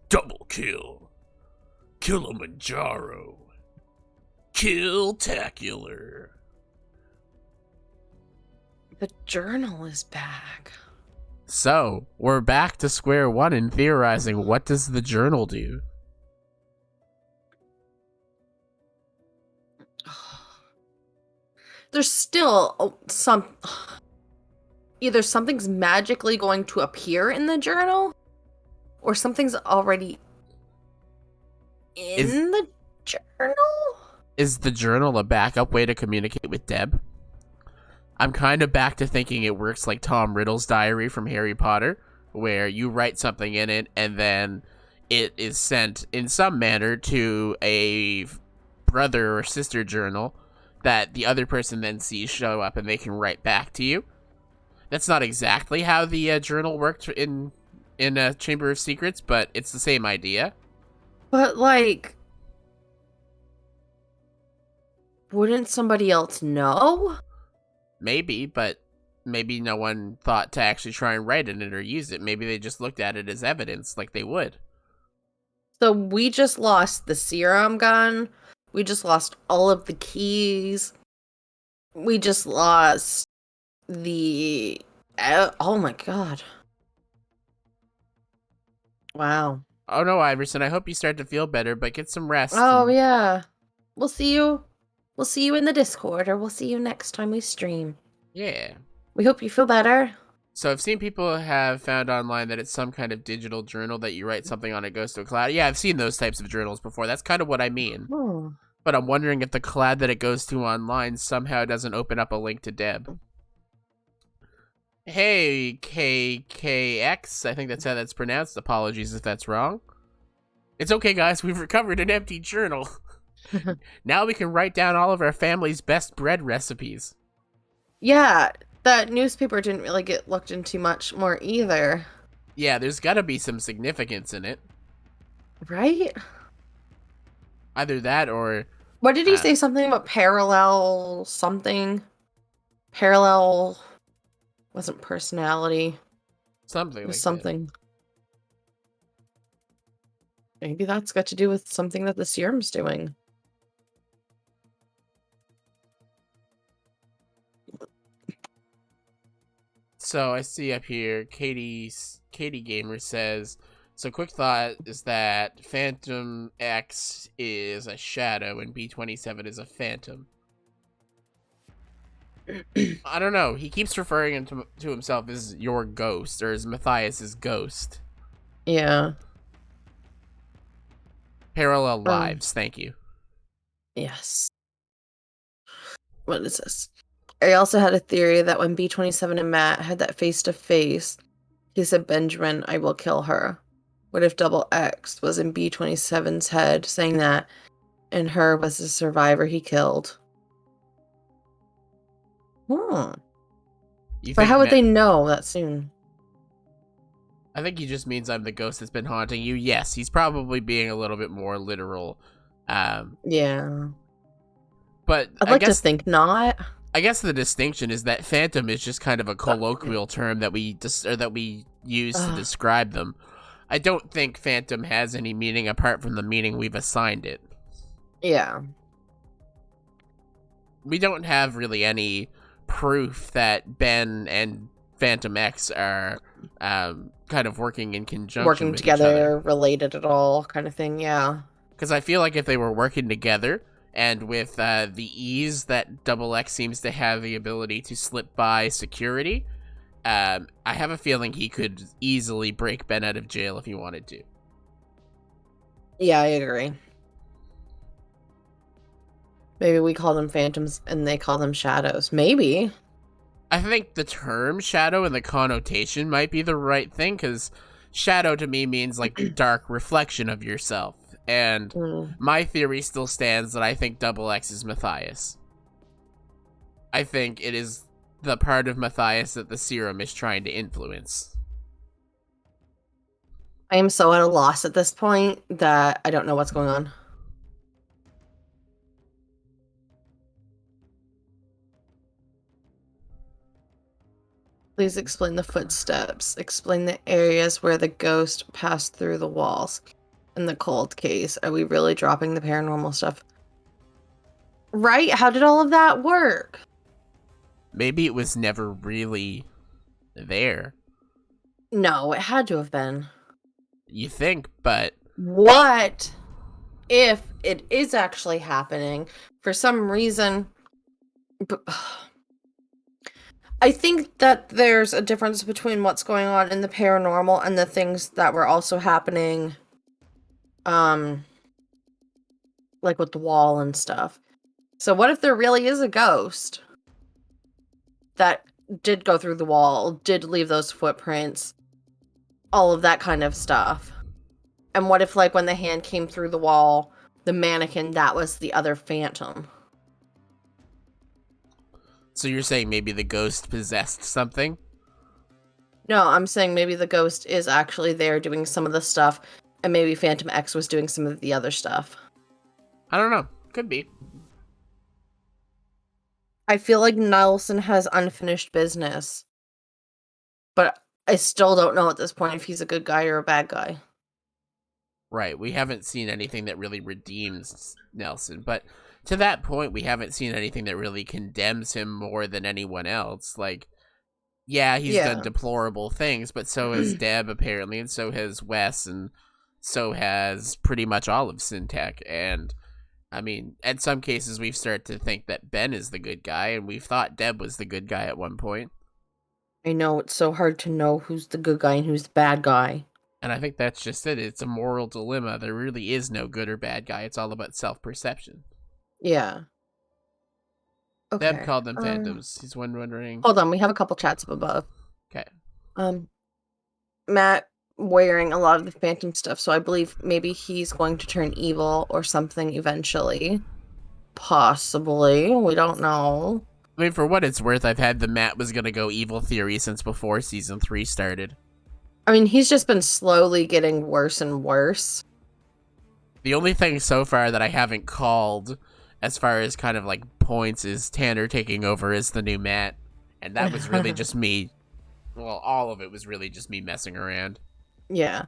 Double kill. Kilimanjaro. Kill-tacular. The journal is back. So, we're back to square one in theorizing what does the journal do? There's still either something's magically going to appear in the journal or something's already In the journal? Is the journal a backup way to communicate with Deb? I'm kind of back to thinking it works like Tom Riddle's diary from Harry Potter, where you write something in it and then it is sent in some manner to a brother or sister journal that the other person then sees show up and they can write back to you. That's not exactly how the journal worked in Chamber of Secrets, but it's the same idea. But, like, wouldn't somebody else know? Maybe, but maybe no one thought to actually try and write in it or use it. Maybe they just looked at it as evidence like they would. So we just lost the serum gun. We just lost all of the keys. We just lost the... oh my god. Wow. Oh no, Iverson, I hope you start to feel better, but get some rest. Oh yeah. We'll see you. We'll see you in the Discord, or we'll see you next time we stream. Yeah. We hope you feel better. So I've seen people have found online that it's some kind of digital journal that you write something on, it goes to a cloud. Yeah, I've seen those types of journals before. That's kind of what I mean. But I'm wondering if the cloud that it goes to online somehow doesn't open up a link to Deb. Hey, KKX, I think that's how that's pronounced. Apologies if that's wrong. It's okay, guys. We've recovered an empty journal. Now we can write down all of our family's best bread recipes. Yeah, that newspaper didn't really get looked into much more either. Yeah, there's gotta be some significance in it. Right? Either that or... What did he say? Something about parallel something? Parallel... wasn't personality. Something like something. Maybe that's got to do with something that the serum's doing. So I see up here, Katie Gamer says, so quick thought is that Phantom X is a shadow and B27 is a phantom. I don't know. He keeps referring to himself as your ghost, or as Matthias's ghost. Yeah. Parallel lives, thank you. Yes. What is this? I also had a theory that when B27 and Matt had that face-to-face, he said, Benjamin, I will kill her. What if Double X was in B27's head saying that, and her was the survivor he killed? But how would they know that soon? I think he just means I'm the ghost that's been haunting you. Yes, he's probably being a little bit more literal. Yeah. But I'd like to think not. I guess the distinction is that phantom is just kind of a colloquial term that we use to describe them. I don't think phantom has any meaning apart from the meaning we've assigned it. Yeah. We don't have really any proof that Ben and Phantom X are kind of working in conjunction, working with together, each other. related at all, kind of thing. Yeah. Because I feel like if they were working together, and with the ease that Double X seems to have the ability to slip by security, I have a feeling he could easily break Ben out of jail if he wanted to. Yeah, I agree. Maybe we call them phantoms and they call them shadows. Maybe. I think the term shadow and the connotation might be the right thing, because shadow to me means like dark reflection of yourself. And my theory still stands that I think Double X is Matthias. I think it is the part of Matthias that the serum is trying to influence. I am so at a loss at this point that I don't know what's going on. Please explain the footsteps. Explain the areas where the ghost passed through the walls. In the cold case, are we really dropping the paranormal stuff? Right? How did all of that work? Maybe it was never really there. No, it had to have been. You think, but... What if it is actually happening for some reason? I think that there's a difference between what's going on in the paranormal and the things that were also happening like with the wall and stuff. So what if there really is a ghost that did go through the wall, did leave those footprints, all of that kind of stuff? And what if, like, when the hand came through the wall, the mannequin, that was the other phantom? So you're saying maybe the ghost possessed something? No, I'm saying maybe the ghost is actually there doing some of the stuff, and maybe Phantom X was doing some of the other stuff. I don't know. Could be. I feel like Nelson has unfinished business. But I still don't know at this point if he's a good guy or a bad guy. Right. We haven't seen anything that really redeems Nelson. But to that point, we haven't seen anything that really condemns him more than anyone else. Like, yeah, he's done deplorable things, but so has Deb, apparently, and so has Wes, and so has pretty much all of Syntech. And, I mean, in some cases, we've started to think that Ben is the good guy, and we've thought Deb was the good guy at one point. I know, it's so hard to know who's the good guy and who's the bad guy. And I think that's just it. It's a moral dilemma. There really is no good or bad guy. It's all about self-perception. Yeah. Okay. Deb called them phantoms. He's wondering. Hold on, we have a couple chats up above. Okay. Matt wearing a lot of the phantom stuff, so I believe maybe he's going to turn evil or something eventually. Possibly. We don't know. I mean, for what it's worth, I've had the Matt was going to go evil theory since before season 3 started. I mean, he's just been slowly getting worse and worse. The only thing so far that I haven't called, as far as kind of like points, is Tanner taking over as the new Matt. And that was really just me. Well, all of it was really just me messing around. Yeah.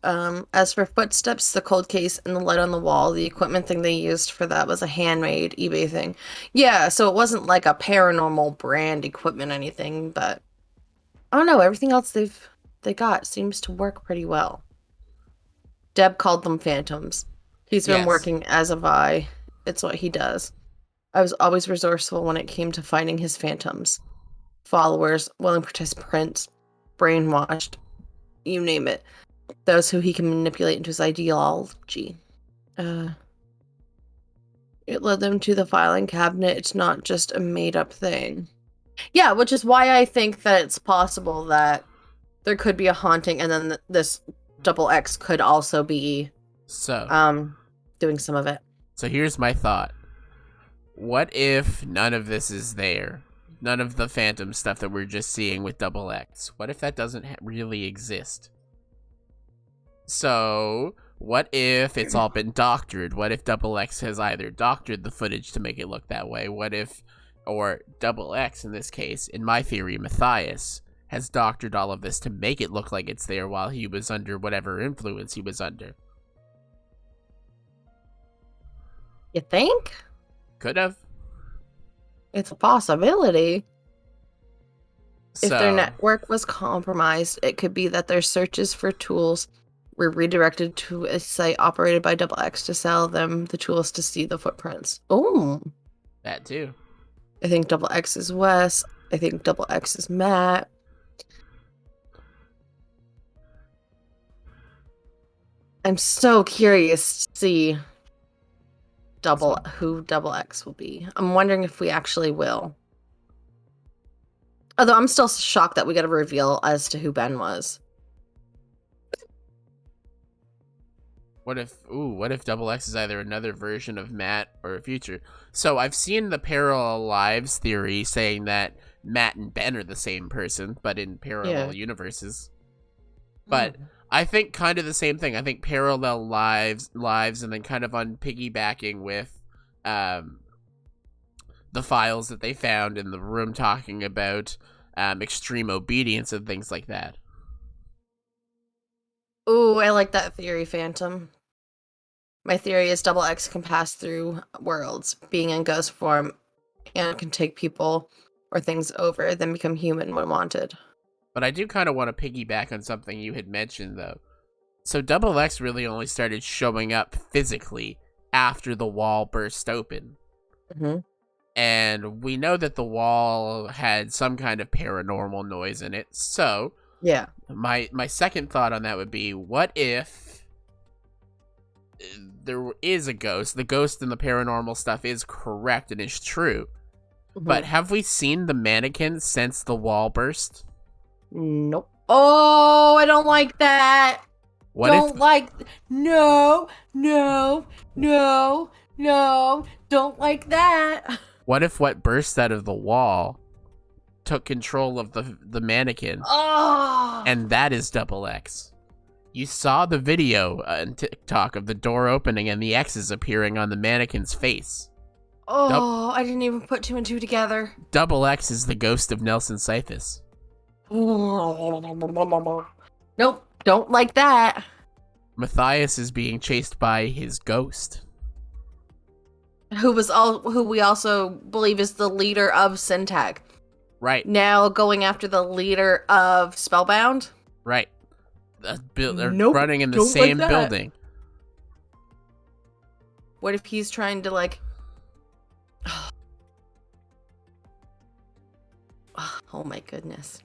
As for footsteps, the cold case, and the light on the wall, the equipment thing they used for that was a handmade eBay thing. Yeah, so it wasn't like a paranormal brand equipment or anything, but I don't know, everything else they got seems to work pretty well. Deb called them phantoms. He's been working as a Vi. It's what he does. I was always resourceful when it came to finding his phantoms. Followers, willing participants, brainwashed, you name it. Those who he can manipulate into his ideology. It led them to the filing cabinet. It's not just a made-up thing. Yeah, which is why I think that it's possible that there could be a haunting, and then this double X could also be doing some of it. So here's my thought. What if none of this is there? None of the phantom stuff that we're just seeing with double X. What if that doesn't really exist? So, what if it's all been doctored? What if double X has either doctored the footage to make it look that way? What if, or double X in this case, in my theory, Matthias, has doctored all of this to make it look like it's there while he was under whatever influence he was under? You think? Could have. It's a possibility. So, if their network was compromised, it could be that their searches for tools were redirected to a site operated by Double X to sell them the tools to see the footprints. Oh. That too. I think Double X is Wes. I think Double X is Matt. I'm so curious to see who Double X will be. I'm wondering if we actually will. Although I'm still shocked that we got a reveal as to who Ben was. What if Double X is either another version of Matt or a future? So I've seen the parallel lives theory saying that Matt and Ben are the same person, but in parallel universes. But I think kind of the same thing. I think parallel lives, and then kind of on piggybacking with the files that they found in the room talking about extreme obedience and things like that. Ooh, I like that theory, Phantom. My theory is Double X can pass through worlds, being in ghost form, and can take people or things over, then become human when wanted. But I do kind of want to piggyback on something you had mentioned, though. So Double X really only started showing up physically after the wall burst open. Mm-hmm. And we know that the wall had some kind of paranormal noise in it. So yeah, my second thought on that would be, what if there is a ghost. The ghost and the paranormal stuff is correct and is true. But have we seen the mannequin since the wall burst? Nope. Oh, I don't like that. What don't if like. No, no, no, no. Don't like that. what if what burst out of the wall took control of the mannequin, Oh. and that is Double X? You saw the video on TikTok of the door opening and the X's appearing on the mannequin's face. Oh, I didn't even put two and two together. Double X is the ghost of Nelson Cyphus. Nope, don't like that. Matthias is being chased by his ghost. Who we also believe is the leader of Syntag. Right. Now going after the leader of Spellbound. Right. They're Nope, running in the don't same like that. building. What if he's trying to like... Oh my goodness.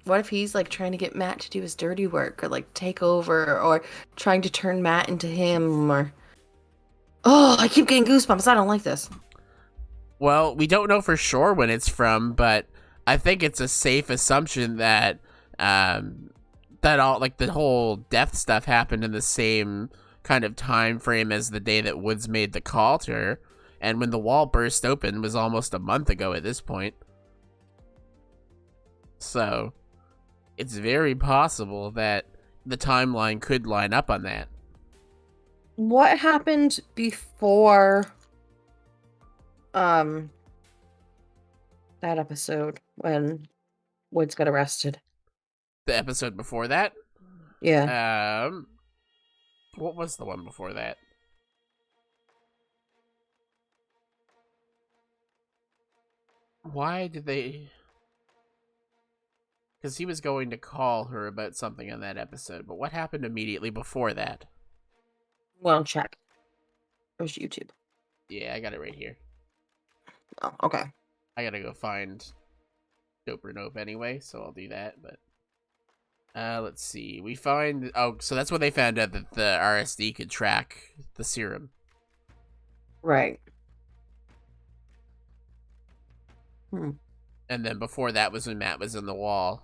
What if he's like trying to get Matt to do his dirty work or like take over or trying to turn Matt into him or... Oh, I keep getting goosebumps. I don't like this. Well, we don't know for sure when it's from, but I think it's a safe assumption that that all like the whole death stuff happened in the same kind of time frame as the day that Woods made the call to her, and when the wall burst open was almost a month ago at this point. So, it's very possible that the timeline could line up on that. What happened before that episode when Woods got arrested? The episode before that? Yeah. What was the one before that? Why did they... Because he was going to call her about something on that episode, but what happened immediately before that? Well, check. It was YouTube. Yeah, I got it right here. Oh, okay. I gotta go find Dope or Nope anyway, so I'll do that, but... let's see. We find... Oh, so that's when they found out that the RSD could track the serum. Right. And then before that was when Matt was in the wall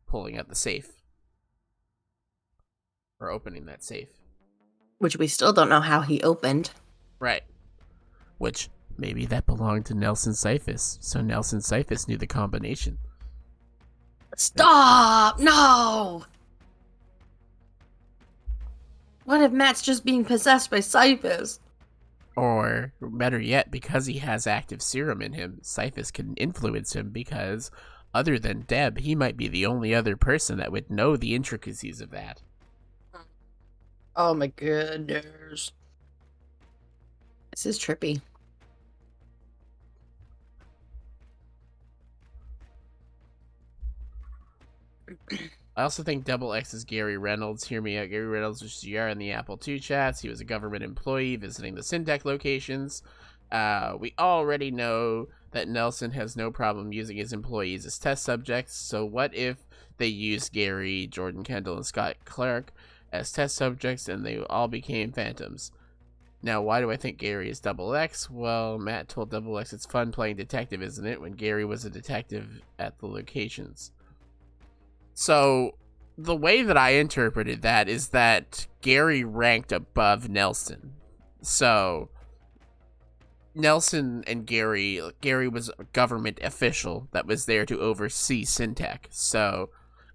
pulling out the safe. Or opening that safe. Which we still don't know how he opened. Right. Which, maybe that belonged to Nelson Cyphus, so Nelson Cyphus knew the combination. Stop! No! What if Matt's just being possessed by Cyphus? Or, better yet, because he has active serum in him, Cyphus can influence him because, other than Deb, he might be the only other person that would know the intricacies of that. Oh my goodness. This is trippy. I also think Double X is Gary Reynolds. Hear me out. Gary Reynolds was GR in the Apple II chats. He was a government employee visiting the Syntec locations. We already know that Nelson has no problem using his employees as test subjects. So what if they used Gary, Jordan Kendall, and Scott Clark as test subjects and they all became phantoms? Now, why do I think Gary is Double X? Well, Matt told Double X it's fun playing detective, isn't it? When Gary was a detective at the locations. So, the way that I interpreted that is that Gary ranked above Nelson. So, Nelson and Gary was a government official that was there to oversee Syntec. So,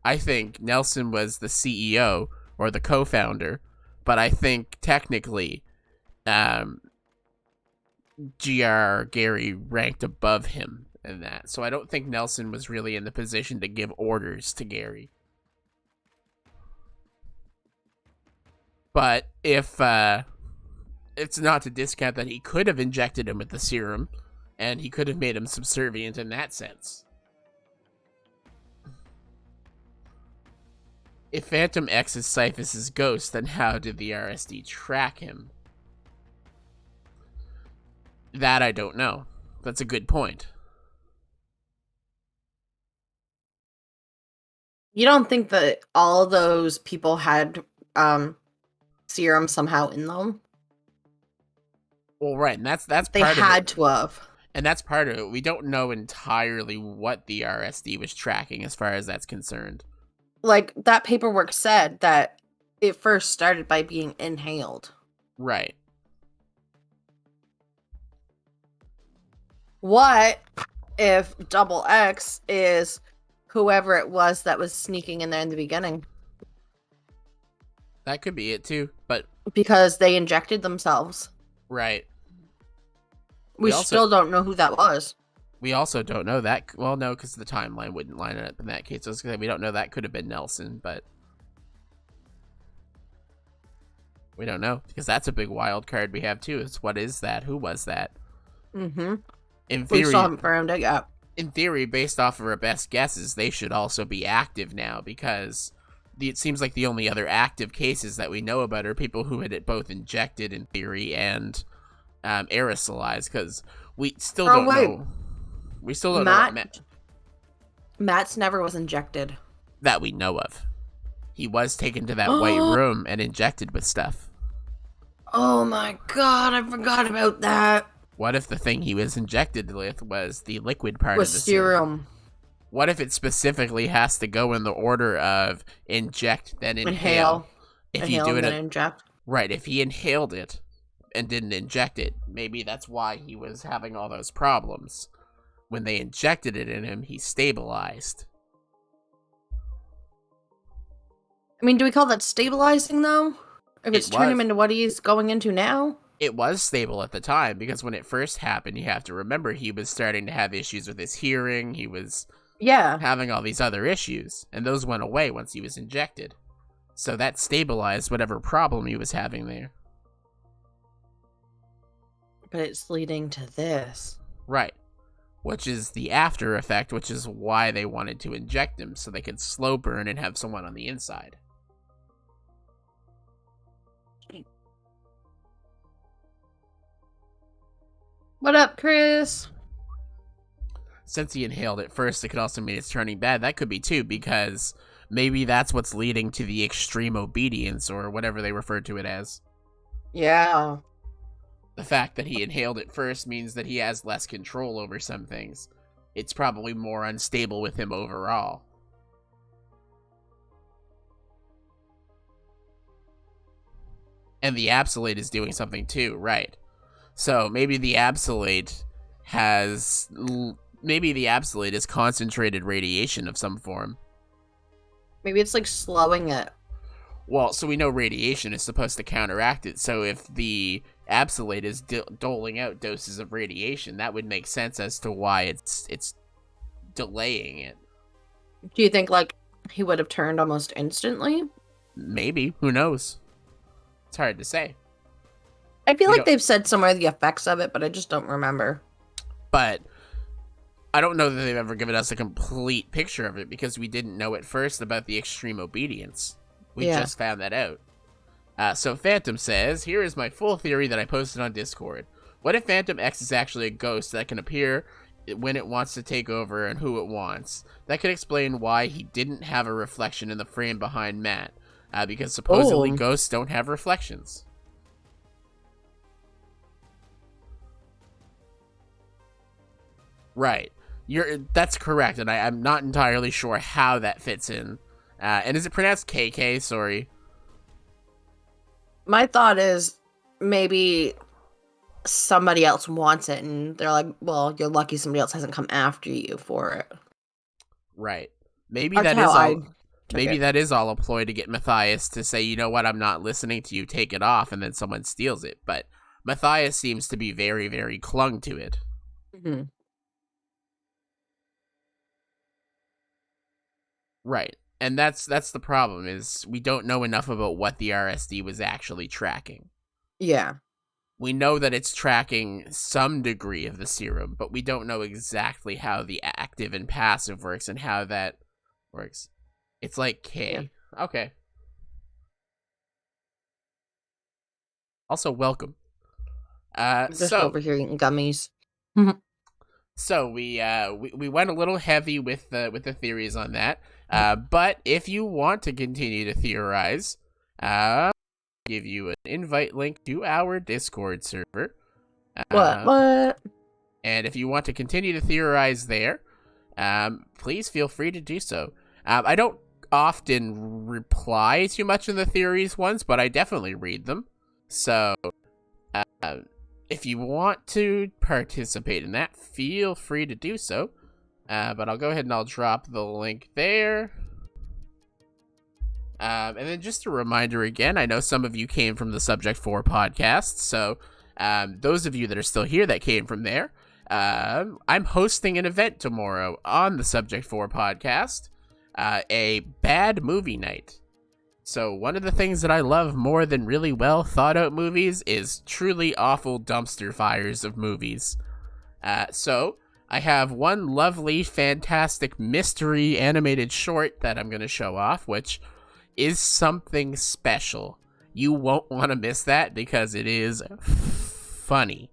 I think Nelson was the CEO or the co-founder, but I think technically, Gary ranked above him in that. So I don't think Nelson was really in the position to give orders to Gary. But if it's not to discount that he could have injected him with the serum, and he could have made him subservient in that sense. If Phantom X is Cyphus' ghost, then how did the RSD track him? That I don't know. That's a good point. You don't think that all those people had serum somehow in them. Well, right, and that's They part of had it. to have. And that's part of it. We don't know entirely what the RSD was tracking as far as that's concerned. Like, that paperwork said that it first started by being inhaled. Right. What if double X is whoever it was that was sneaking in there in the beginning? That could be it too, but Because they injected themselves. right. We still don't know who that was. We also don't know that. Well, no, because the timeline wouldn't line it up in that case. I was gonna say, we don't know that could have been Nelson, but we don't know because that's a big wild card we have too. Is what is that? Who was that? Mm-hmm. In We theory, still haven't confirmed it yet. in theory, based off of our best guesses, they should also be active now because it seems like the only other active cases that we know about are people who had it both injected in theory and aerosolized. Because we still don't know. We still don't know Matt's never was injected. that we know of. He was taken to that white room and injected with stuff. Oh my god, I forgot about that. What if the thing he was injected with was the liquid part Was of the serum. What if it specifically has to go in the order of inject then inhale? If Inhale you do and it then inject. right, if he inhaled it and didn't inject it, maybe that's why he was having all those problems. When they injected it in him, he stabilized. I mean, do we call that stabilizing though? If it's turning him was. into what he's going into now? It was stable at the time because when it first happened, you have to remember he was starting to have issues with his hearing. He was having all these other issues, and those went away once he was injected. So that stabilized whatever problem he was having there. But it's leading to this. Right. Which is the after effect, which is why they wanted to inject him, so they could slow burn and have someone on the inside. What up, Chris? Since he inhaled it first, it could also mean it's turning bad. That could be too, because maybe that's what's leading to the extreme obedience, or whatever they refer to it as. Yeah. The fact that he inhaled it first means that he has less control over some things. It's probably more unstable with him overall. And the absolute is doing something too, right? So maybe the absolute has... Maybe the absolute is concentrated radiation of some form. Maybe it's like slowing it. Well, so we know radiation is supposed to counteract it, so if the absolute is doling out doses of radiation, that would make sense as to why it's delaying it. Do you think, like, he would have turned almost instantly? Maybe. Who knows? It's hard to say. I feel like they've said somewhere the effects of it, but I just don't remember. But I don't know that they've ever given us a complete picture of it, because we didn't know at first about the extreme obedience. We just found that out. So Phantom says, here is my full theory that I posted on Discord. What if Phantom X is actually a ghost that can appear when it wants to take over and who it wants? That could explain why he didn't have a reflection in the frame behind Matt. Because supposedly ghosts don't have reflections. Right. That's correct, and I'm not entirely sure how that fits in. And is it pronounced KK? Sorry. My thought is maybe somebody else wants it, and they're like, well, you're lucky somebody else hasn't come after you for it. Right. Maybe That's that is how I all. Maybe it. that is all a ploy to get Matthias to say, you know what, I'm not listening to you, take it off, and then someone steals it. But Matthias seems to be very, very clung to it. Mm-hmm. Right. And that's the problem, is we don't know enough about what the RSD was actually tracking. Yeah. We know that it's tracking some degree of the serum, but we don't know exactly how the active and passive works and how that works. It's like K. Yeah. Okay. Also, welcome. Just over here eating gummies. So we went a little heavy with the theories on that. But if you want to continue to theorize, give you an invite link to our Discord server. What? And if you want to continue to theorize there, please feel free to do so. I don't often reply too much in the theories ones, but I definitely read them. So, if you want to participate in that, feel free to do so. But I'll go ahead and I'll drop the link there. And then just a reminder again, I know some of you came from the Subject 4 podcast, so those of you that are still here that came from there, I'm hosting an event tomorrow on the Subject 4 podcast, a bad movie night. So one of the things that I love more than really well thought out movies is truly awful dumpster fires of movies. So I have one lovely, fantastic mystery animated short that I'm going to show off, which is something special. You won't want to miss that because it is funny,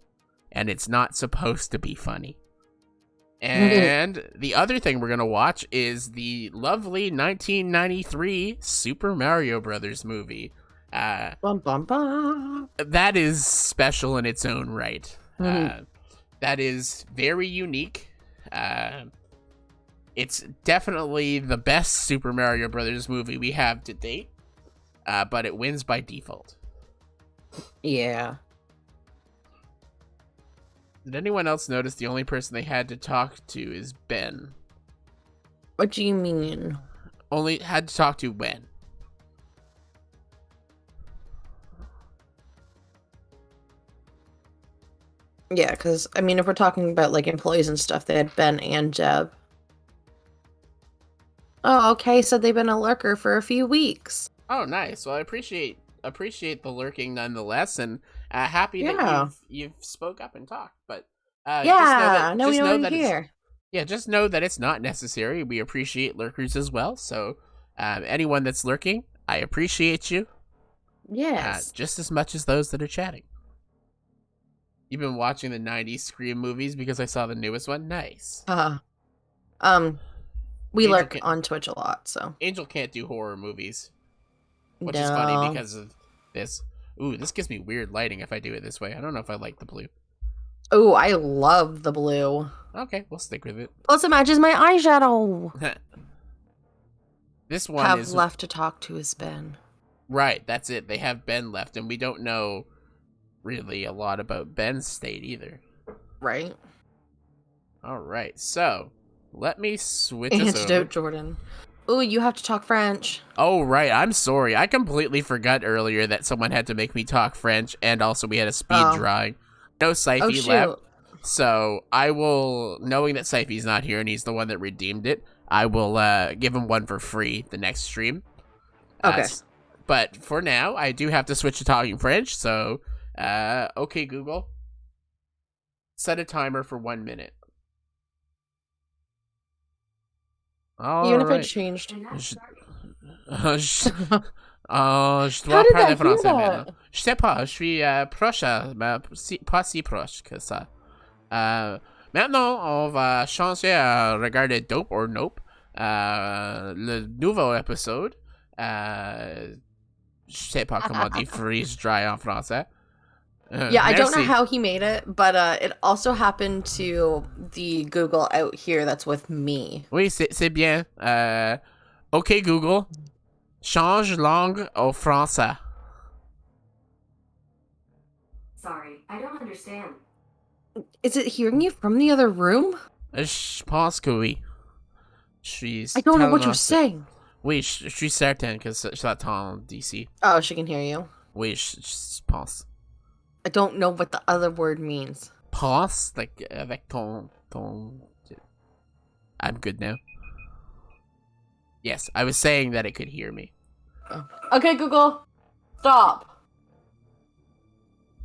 and it's not supposed to be funny. And the other thing we're going to watch is the lovely 1993 Super Mario Brothers movie. Bum, bum, bum. That is special in its own right. That is very unique. It's definitely the best Super Mario Brothers movie we have to date, but it wins by default. Yeah. Did anyone else notice the only person they had to talk to is Ben? What do you mean? Only had to talk to when? Yeah, because, I mean, if we're talking about, like, employees and stuff, they had Ben and Jeb. Oh, okay, so they've been a lurker for a few weeks. Oh, nice. Well, I appreciate the lurking nonetheless, and happy Yeah. that you've spoke up and talked. But Yeah, now we know just you're that here. just know that it's not necessary. We appreciate lurkers as well. So anyone that's lurking, I appreciate you. Yes. Just as much as those that are chatting. You've been watching the 90s Scream movies because I saw the newest one? Nice. We Angel lurk can't- on Twitch a lot, so. Angel can't do horror movies. Which is funny because of this. Ooh, this gives me weird lighting if I do it this way. I don't know if I like the blue. Oh, I love the blue. Okay, we'll stick with it. Plus, it matches my eyeshadow. This one Have is left to talk to is Ben. right. That's it. They have Ben left, and we don't know really a lot about Ben's state either. Right? All right, so let me switch us over. Antidote Jordan. Ooh, you have to talk French. Oh, right. I'm sorry. I completely forgot earlier that someone had to make me talk French, and also we had a speed drawing. No Syfy left. So I will, knowing that Syfy's not here and he's the one that redeemed it, I will give him one for free the next stream. Okay. But for now, I do have to switch to talking French, so okay, Google. Set a timer for 1 minute. Even if I changed. Je dois How did parler I hear français that? maintenant. Je sais pas, je suis proche, mais pas si proche que ça. Maintenant, on va changer à regarder Dope or Nope. Le nouveau épisode. Je sais pas comment dire freeze dry en français. Yeah, I don't know Merci. how he made it, but it also happened to the Google out here that's with me. Oui, c'est bien. Ok, Google. Change langue au français. Sorry, I don't understand. Is it hearing you from the other room? Je pense que oui. Je suis I don't know what you're tellement- saying. Oui, je suis certain que ça t'entend d'ici. Oh, she can hear you. Oui, je pense. I don't know what the other word means. Pense, like, avec ton... I'm good now. Yes, I was saying that it could hear me. Oh. Okay, Google. Stop.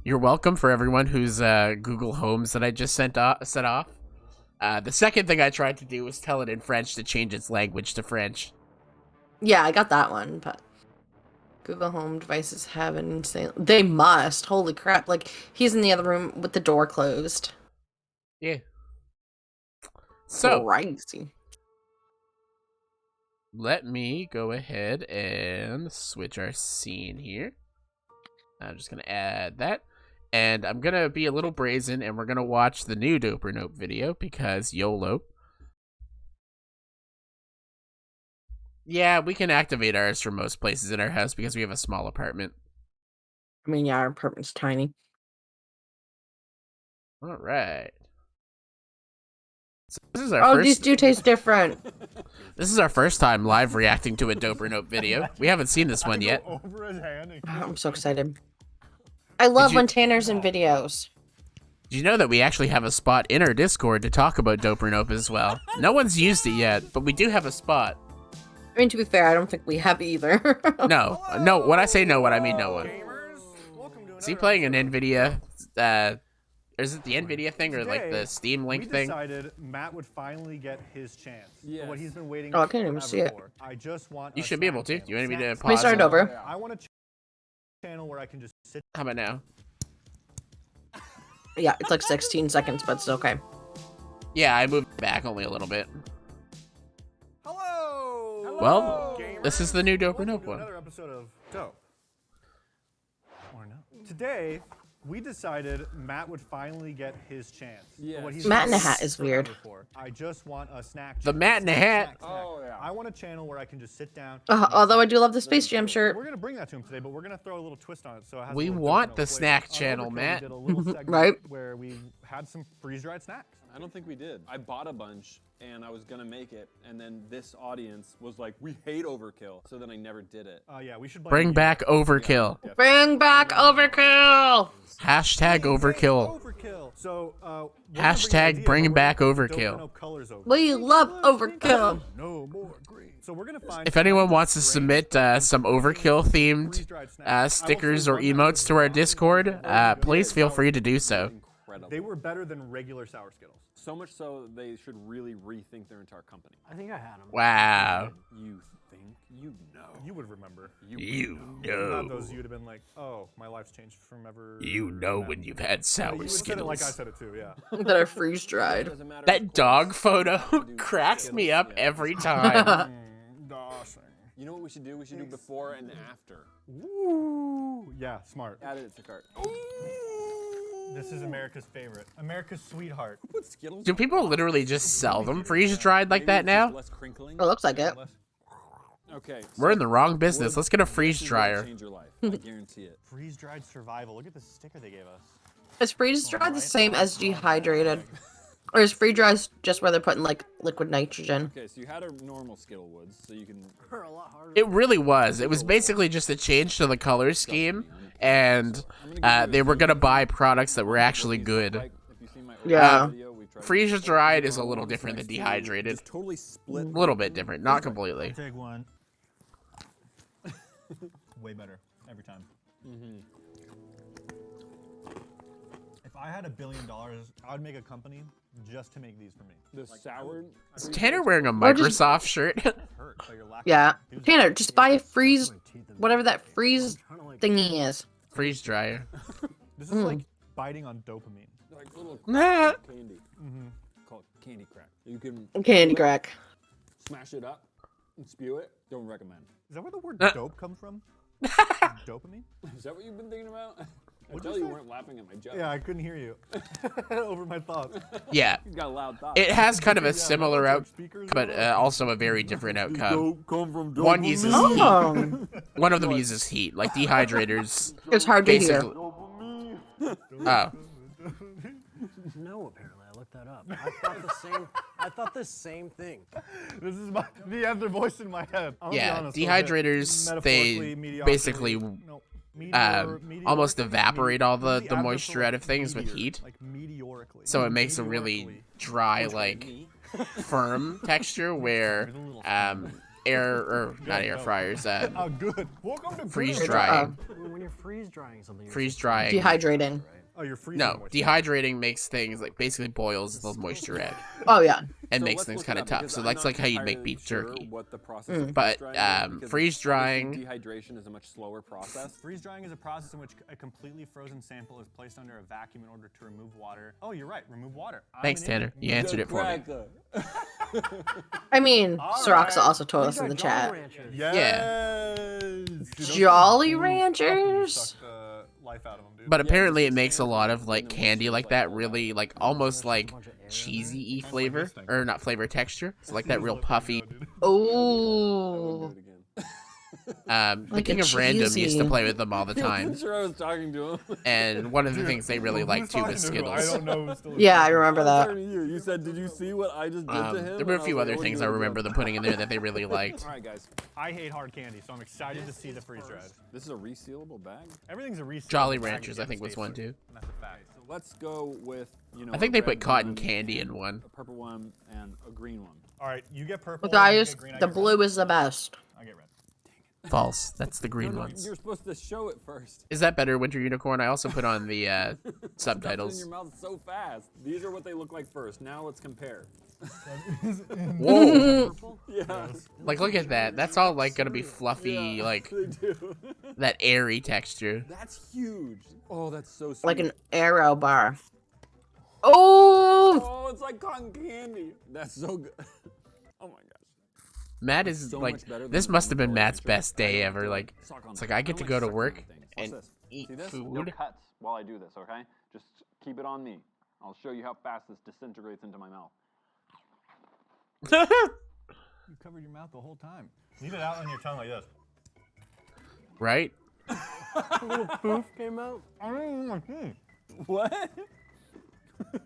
You're welcome for everyone whose Google Homes that I just set off. The second thing I tried to do was tell it in French to change its language to French. Yeah, I got that one, but Google Home devices have an insane... They must. Holy crap. Like, he's in the other room with the door closed. Yeah. So, Crazy. let me go ahead and switch our scene here. I'm just gonna add that. And I'm gonna be a little brazen, and we're gonna watch the new Dope or Nope video, because YOLO. Yeah, we can activate ours from most places in our house because we have a small apartment. I mean, yeah, our apartment's tiny. Alright. So this is our Oh, first... these do taste different. This is our first time live reacting to a Dope or Nope video. We haven't seen this one yet. Over his hand and I'm so excited. I love you- when Tanner's in videos. Did you know that we actually have a spot in our Discord to talk about Dope or Nope as well? No one's used it yet, but we do have a spot. I mean, to be fair, I don't think we have either. No, when I say no one, I mean no one. Is he playing an NVIDIA, is it the NVIDIA thing or like the Steam Link thing? We decided Matt would finally get his chance. Yes. What he's been waiting Oh, I can't even see it. for. I just want You a should be able snack to. You want me to channel. pause? Let me start it? over. I want a channel where I can just sit. How about now? Yeah, it's like 16 seconds, but it's okay. Yeah, I moved back only a little bit. Hello. Well, this is the new Dope or Welcome Nope to one. Another episode of Dope or No. Today, we decided Matt would finally get his chance. Yes. What he's Matt in been a hat is forever weird. for. I just want a snack. The channel. Matt in a hat. Snack. Oh, yeah. I want a channel where I can just sit down. Although I do love the Space Jam shirt. We're gonna bring that to him today, but we're gonna throw a little twist on it. So it has We a little want Dope the or Nope snack flavor. channel, On Overkill, Matt. We did a little segment Right. where we had some freeze-dried snacks. I don't think we did. I bought a bunch and I was gonna make it, and then this audience was like, "We hate overkill," so then I never did it. Yeah, we should Bring back Overkill. Bring back Overkill! Hashtag Overkill. Overkill. So, Hashtag bring back Overkill. We love Overkill. No more green. So we're gonna find. If anyone wants to submit some Overkill themed stickers or emotes to our Discord, please feel free to do so. Incredible. They were better than regular sour Skittles. So much so they should really rethink their entire company. I think I had them. Wow. You think? You know. You would remember. You Not know. those you'd have been like, oh, my life's changed from ever. You know when you've had You sour would have said it like I Skittles. said it too. Yeah. That are freeze dried. Doesn't matter, of That dog course. photo Do cracks me up Yeah. every time. Dawson. You know what we should do? We should do before and after. Woo! Yeah, smart. Add it to cart. This is America's favorite. America's sweetheart. Put Skittles. Do people literally just sell them freeze dried like that now? Less crinkling. It looks like it. Okay. We're in the wrong business. Let's get a freeze this is gonna dryer. Change your life. I guarantee it. Freeze-dried survival. Look at the sticker they gave us. Is freeze dried the same as dehydrated? Or is freeze dried just where they're putting like liquid nitrogen? Okay, so you had a normal Skittle Woods, so you can. They're a lot harder. It really was. It was basically just a change to the color scheme, and they were gonna buy products that were actually good. If you see my Yeah. video, we've tried Freeze dried is a little different than dehydrated. Just totally split. A little bit different, not completely. Take one. Way better every time. If I had $1 billion, I would make a company just to make these for me. The sour. Is Tanner wearing a Or just- Microsoft shirt? Hurt, but you're lacking Yeah. enthusiasm. Tanner, just buy a freeze, whatever that freeze thingy is. Freeze dryer. This is like biting on dopamine. Like little Nah. candy. Called candy crack. You can Candy crack. smash it up and spew it. Don't recommend. Is that where the word dope comes from? Dopamine? Is that what you've been thinking about? I What'd tell you you say? weren't laughing at my joke. Yeah, I couldn't hear you. Over my thoughts. Yeah. You've got a loud thought. It has kind of a Yeah, similar no, out, speakers but are- also a very different outcome. come from One uses Oh. heat. One of them uses heat, like dehydrators. It's hard to hear. Basically. Oh. No, apparently I looked that up. I thought the same thing. This is the other voice in my head. I'm gonna be Yeah, honest, a little bit. dehydrators, they Metaphorically, mediocrity- basically no, meteor- almost meteorically- evaporate all the adverb moisture for out of things with meteor, heat. Like meteorically. So it makes a really Meteorically. dry, like, firm texture where not air fryers, Oh, good. Welcome to freeze Good. drying. When you're freeze drying something, you're Freeze drying. Dehydrating. Oh, you're freezing. No, moisture. dehydrating makes things like basically boils the moisture out Oh yeah. and So makes let's things look it kind of up, tough. because So I'm that's not like how you make entirely beef sure jerky. What the process of But, freeze drying is, because freeze obviously drying- Dehydration is a much slower process. Freeze drying is a process in which a completely frozen sample is placed under a vacuum in order to remove water. Oh, you're right. Remove water. I'm Thanks, an Tanner. idiot. You answered it for me. I mean, All Soroxa right. also told us These in are the Jolly chat. Ranchers. Yes. Dude, those Jolly things- Ranchers? Suck life out of them, dude. But apparently it makes a lot of like candy like that really like almost like cheesy-y flavor, or not flavor, texture. It's like that real puffy. Oh. The Like King a of Random used to cheesy. play with them all the time. I'm sure I was talking to him. And one of the things they really liked too was Skittles. I don't know. Who's still Yeah, I remember I'm that. talking to you. You said, did you see what I just did to him? There were a And I few was other like, "Oh, things I do it remember again." them putting in there that they really liked. All right, guys. I hate hard candy, so I'm excited to see the freeze dried. This is a resealable bag. Everything's a resealable Jolly bag Ranchers, to I get think, the was one stapler. too. And that's a fact. So let's go with, you know, I think a they red put cotton one, candy in one. a purple one, and a green one. All right, you get purple. But I you just, get green, I the get blue red. is the best. I get red. False. That's the green No, ones. you're supposed to show it first. Is that better, Winter Unicorn? I also put on the Stuff it in subtitles. your mouth so fast. These are what they look like first. Now let's compare. Whoa! Yeah. Like, look at that. That's all like gonna be fluffy, Yeah, like they do. that airy texture. That's huge. Oh, that's so sweet. Like an arrow bar. Oh! Oh, it's like cotton candy. That's so good. Oh my gosh. Matt is So like, much better than this the must have been Jolly Matt's Rancher. best day I don't ever. do Like, suck on it's them. like I I get to don't go like to sucking work on things. Watch and this. eat See this? No food. cuts while I do this, okay? Just keep it on me. I'll show you how fast this disintegrates into my mouth. You covered your mouth the whole time. Leave it out on your tongue like this. Right? A little poof came out. I don't use my teeth. What?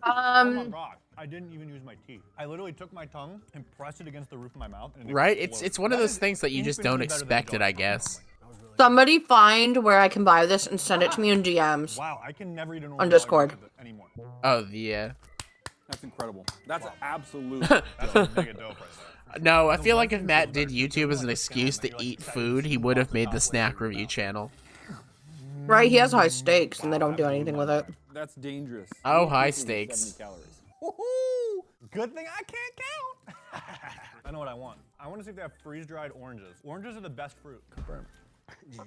Oh my god. I didn't even use my teeth. I literally took my tongue and pressed it against the roof of my mouth. And it Right? exploded. It's one of That those is things that you just don't infinitely better than expect it, Jolly I guess. Somebody find where I can buy this and send it to me in DMs. Wow, I can never eat an On Discord. anymore. Oh, yeah. That's incredible. That's absolute. That's a mega dope right there. No, I feel like if Matt did YouTube as an excuse to eat food, he would have made the snack review channel. Right, he has high stakes and they don't do anything with it. That's dangerous. Oh, Eat high quickly, stakes. 70 calories. Woohoo! Good thing I can't count. I know what I want. I want to see if they have freeze-dried oranges. Oranges are the best fruit. Confirm.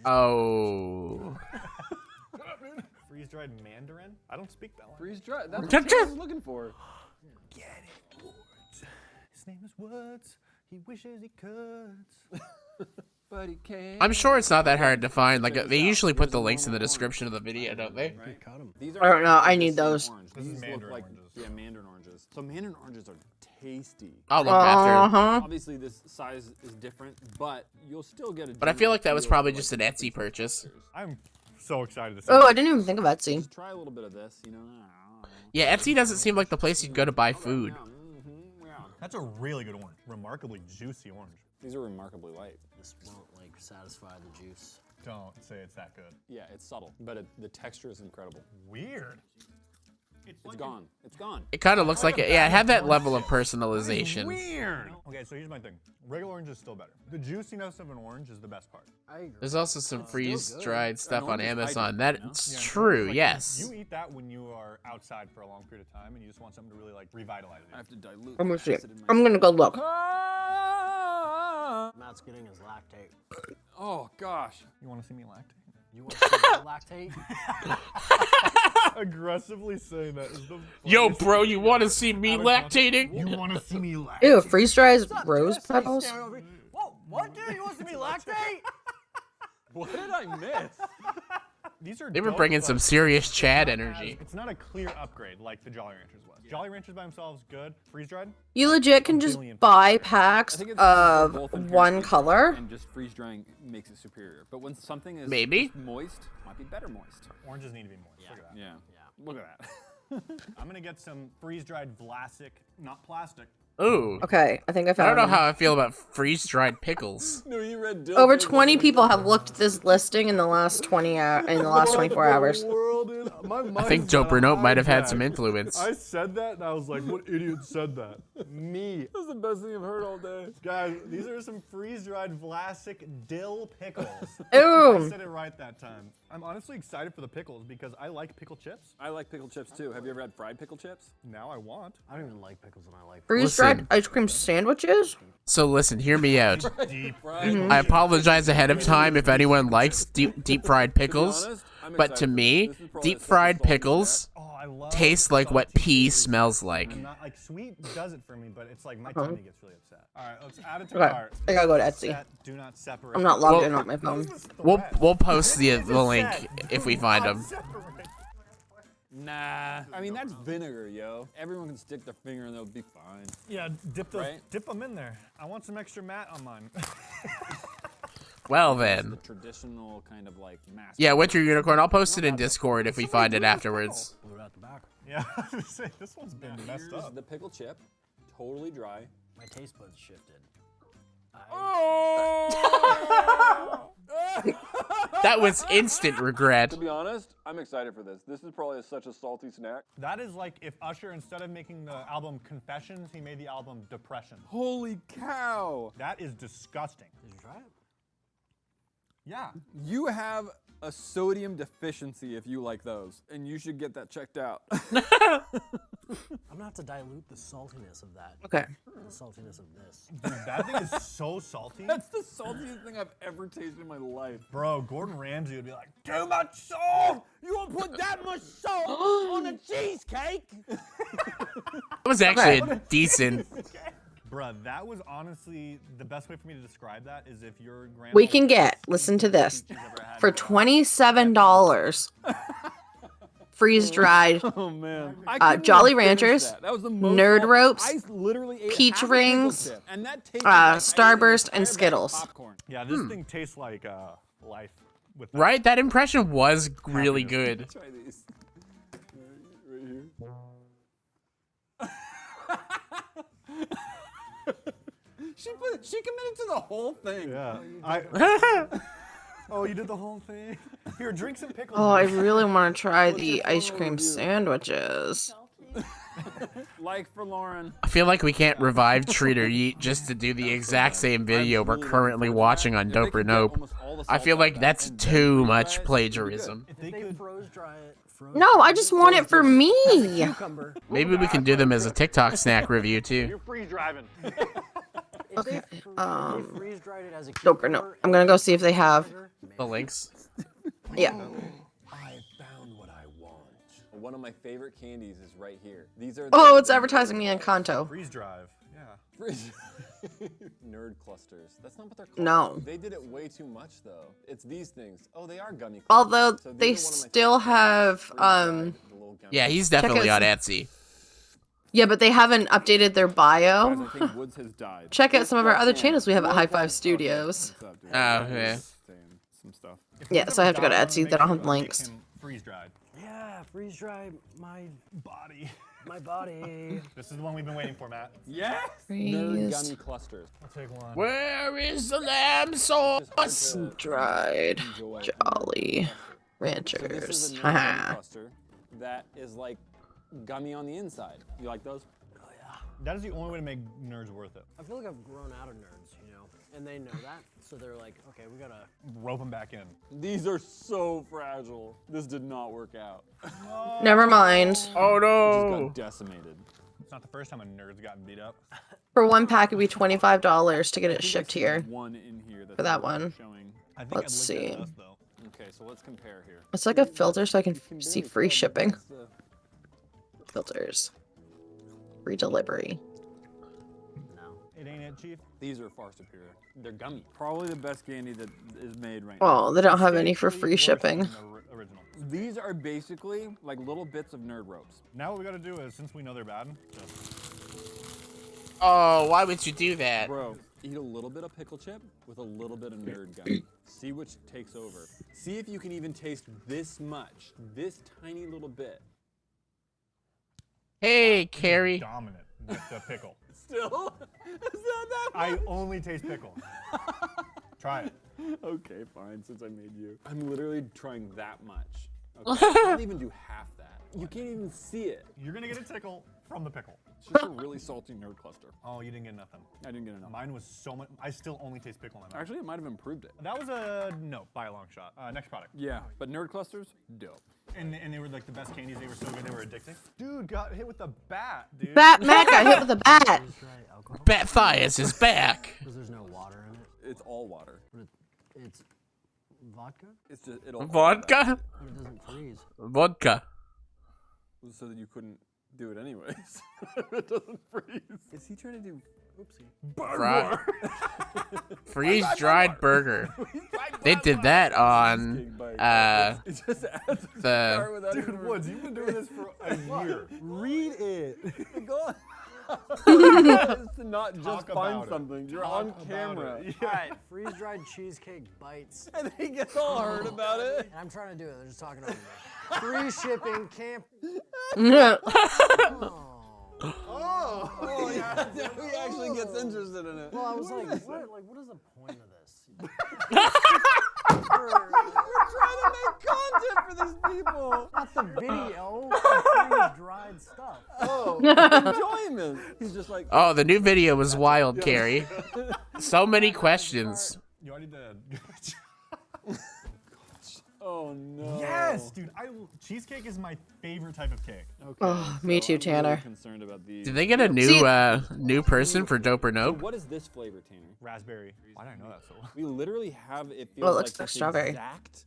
Oh. Freeze-dried mandarin? I don't speak that one. Freeze dry. That's what I was looking for. Get it, Woods. His name is Woods. He wishes he could. But he can't. I'm sure it's not that hard to find. Like, they usually put the links in the description of the video, don't they? Right? These I don't know, I need those. Orange. This is These look mandarin like, oranges. yeah, mandarin oranges. So mandarin oranges are tasty. I'll look after. Uh-huh. Obviously, this size is different, but you'll still get a. But I feel like that was feel probably for, just like, an the Etsy purchase. I'm so excited to see Oh, this. I didn't even think of Etsy. Just try a little bit of this, you know. Yeah, Etsy doesn't seem like the place you'd go to buy food. Yeah. That's a really good orange. Remarkably juicy orange. These are remarkably light. This won't like satisfy the juice. Don't say it's that good. Yeah, it's subtle, but the texture is incredible. Weird. It's gone. It's gone. It kind of looks like it. Yeah, it had that level of personalization. Weird. Okay, so here's my thing. Regular orange is still better. The juiciness of an orange is the best part. I agree. There's also some freeze-dried stuff on orange is Amazon. hydrated, That's Yeah, true, like, yes. You eat that when you are outside for a long period of time and you just want something to really like revitalize I it. have to dilute. I'm gonna see. acid in my I'm gonna go look. Matt's getting his lactate. Oh gosh. You want to see me lactate? You want to see lactate? Aggressively saying that is the Yo, funniest bro, thing you want to ever. see me Out of context. lactating? You want to see me lactate? Ew, freeze dries rose petals? Whoa, what, dude? You want to see me lactate? What did I miss? These are They were dope, bringing but some serious Chad it's not energy. it's not a clear upgrade like the Jolly Ranchers was. Jolly Ranchers by themselves, good. Freeze dried? You legit can just buy packs of one color. And just freeze drying makes it superior. But when something is Maybe. just moist, might be better moist. Oranges need to be moist. Look at that. Yeah. Look at that. I'm gonna get some freeze dried Vlasic, not plastic. Ooh. Okay, I think I I found don't know them. how I feel about freeze-dried pickles. No, you read dill Over pickles 20 and people dill have looked at this listing in the last 24 hours. I think Joe Bruno might have had some influence. I said that and I was like, what idiot said that? Me. That's the best thing I've heard all day. Guys, these are some freeze-dried Vlasic dill pickles. Ew. I said it right that time. I'm honestly excited for the pickles because I like pickle chips. I like pickle chips too. Have you ever had fried pickle chips? Now I want. I don't even like pickles and I like Freeze-dried fried ice cream sandwiches? So listen, hear me out. Deep Mhm. I apologize ahead of time if anyone likes deep fried pickles, but to me, deep fried pickles taste like what pee smells like. I'm not like sweet does it for me, but it's like my tummy gets really upset. All right, let's add it to Okay, cart. I gotta go to Etsy. Set, do not separate. I'm not logged Well, in on my phone. We'll post the link if we find them. Nah, I mean that's vinegar, yo. Everyone can stick their finger and they'll be fine. Yeah, dip Right? them in there. I want some extra Matt on mine. Well then. The traditional kind of like mask. Yeah, Winter Unicorn, I'll post it in Discord if we find it afterwards. Blew it out the back. Yeah, I was gonna say, this one's been messed Here's up. the pickle chip, totally dry. My taste buds shifted. That was instant regret. To be honest, I'm excited for this. This is probably such a salty snack. That is like if Usher, instead of making the album Confessions, he made the album Depression. Holy cow! That is disgusting. Did you try it? Yeah. You have a sodium deficiency if you like those, and you should get that checked out. I'm gonna have to dilute the saltiness of that. Okay. The saltiness of this. Dude, that thing is so salty. That's the saltiest thing I've ever tasted in my life. Bro, Gordon Ramsay would be like, too much salt! You won't put that much salt on a cheesecake? It was actually decent. Bruh, that was honestly the best way for me to describe that is if your grandma... We can get, listen to this, for $27, freeze-dried Oh man. I couldn't Jolly even finish Ranchers, that. That was the most Nerd salt- Ropes, I literally ate Peach half a pickle Rings, chip, and that tasted like I ate Starburst, an and entire bag of Skittles. popcorn. Yeah, this thing tastes like life. With that. Right? That impression was really good. Try these. Right here. She committed to the whole thing. Yeah. Oh, you did the whole thing? Here, drink some pickles. Oh, I really want to try the ice cream sandwiches. Like for Lauren. I feel like we can't revive Treat or Yeet just to do the exact same video we're currently watching on Dope or Nope. I feel like that's too much plagiarism. If they froze dry it, No, I just want it for me. cucumber. Maybe we can do them as a TikTok snack review too. You're freeze driving. Okay, Freeze dried it as a Dope or Nope. I'm gonna go see if they have. The links. Yeah. I found what I want. One of my favorite candies is right here. These are. Oh, it's advertising me on Kanto. Freeze drive. Yeah. Nerd clusters. That's not what they're called. No. They did it way too much though. It's these things. Oh, they are gummy. Although clusters. So they these are one of my still favorite have freeze-dried, the little gummy Yeah, he's Check definitely out on Etsy. Yeah, but they haven't updated their bio. Guys, I think Woods has died. Check out some of our other channels we have at High Five Studios. What's up, dude? Oh, yeah. Saying some stuff. Yeah, so I have to go to Etsy. They don't have links. Freeze dried. Yeah, freeze dry my Body. my body. This is the one we've been waiting for, Matt. Yes. Nerd Freeze gummy clusters. I'll take one. Where is the lamb sauce? dried Enjoy. Jolly So Ranchers. this is a nerd Haha. gummy cluster that is like gummy on the inside. You like those? That is the only way to make nerds worth it. I feel like I've grown out of nerds, you know, and they know that, so they're like, okay, we gotta. Rope them back in. These are so fragile. This did not work out. Never mind. Oh Just no! got decimated. It's not the first time a nerd's gotten beat up. For one pack, it'd be $25 to get I it think I shipped see here. One in here that's For that not one. Showing. I think Let's I'd lick see. that dust, though. Okay, so let's compare here. It's like a filter so I can see barely free tell, but shipping. that's the- Filters. Free delivery. No. It ain't it, Chief. These are far superior. They're gummy. Probably the best candy that is made right now. Oh, they don't have any for free shipping. Than the original. These are basically like little bits of nerd ropes. Now what we gotta do is, since we know they're bad, just Oh, why would you do that? Bro, eat a little bit of pickle chip with a little bit of nerd gummy. See which takes over. See if you can even taste this much, this tiny little bit. Hey, Carrie. dominant with the pickle. Still? Is that I only taste pickle. Try it. Okay, fine, since I made you. I'm literally trying that much. Okay? I can't even do half that. You can't even see it. You're gonna get a tickle from the pickle. It's just a really salty nerd cluster. Oh, you didn't get nothing. I didn't get enough. Mine was so much. I still only taste pickle in my mouth. Actually, it might have improved it. That was a no by a long shot. Next product. Yeah, but nerd clusters, dope. And they were like the best candies. They were so good they were addicting. Dude got hit with a bat, dude. Matt got hit with a bat. Matthias is back. Because there's no water in it. It's all water. But it's vodka? It's just it'll Vodka? But it doesn't freeze. Vodka. So that you couldn't do it anyways. It doesn't freeze. Is he trying to do? Oopsie. Fry- Freeze-dried burger. They did that on the. Dude, Woods, you've been doing this for a year. Read it. Go on. To not just Talk find about it. something. You're Talk on about camera. it. Alright, freeze-dried cheesecake bites. And he gets all hurt about it. And I'm trying to do it. They're just talking over me. Free shipping, camp. Oh, yeah. He actually gets interested in it. Well, I was like, what is the point of this? We're trying to make content for these people. Not the video, freeze-dried stuff. Oh, enjoyment. He's just like. Oh, the new video was wild, Carrie. So many questions. You already did. Oh no. Yes, dude. Cheesecake is my favorite type of cake. Okay, Oh, me too, I'm Tanner. Really concerned about these. Did they get a new person for Dope or So Nope? what is this flavor, Tanner? Raspberry. Why did I know that so well? We literally have it feels Well, it looks like like this strawberry.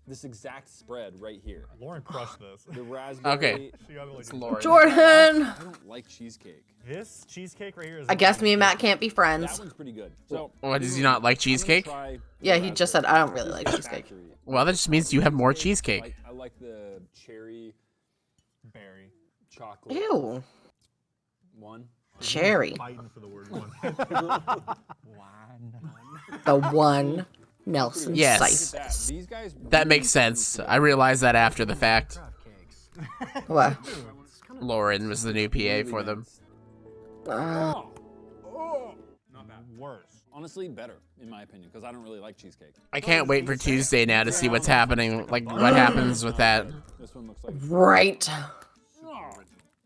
this exact spread right here. Lauren crushed this. The raspberry. Okay. She got it like It's Lauren. Jordan! I don't like cheesecake. This cheesecake right here is. I guess me and Matt can't be That friends. one's pretty good. So. What, does he not like cheesecake? I'm gonna try Yeah, the he just said, I don't really raspberry. like cheesecake. Factory. Well, that just means you have more cheesecake. I like the cherry berry. chocolate Ew. one. Cherry. Fighting for the word one. The one Nelson Yes. Slice. Look at that. These guys. That makes sense. I realized that after the fact. What? Lauren was the new PA for them. Oh, Not bad. Worse. honestly, better in my opinion because I don't really like cheesecake. I can't wait for Tuesday now to see what's happening, like what happens with that. This one looks like. Right.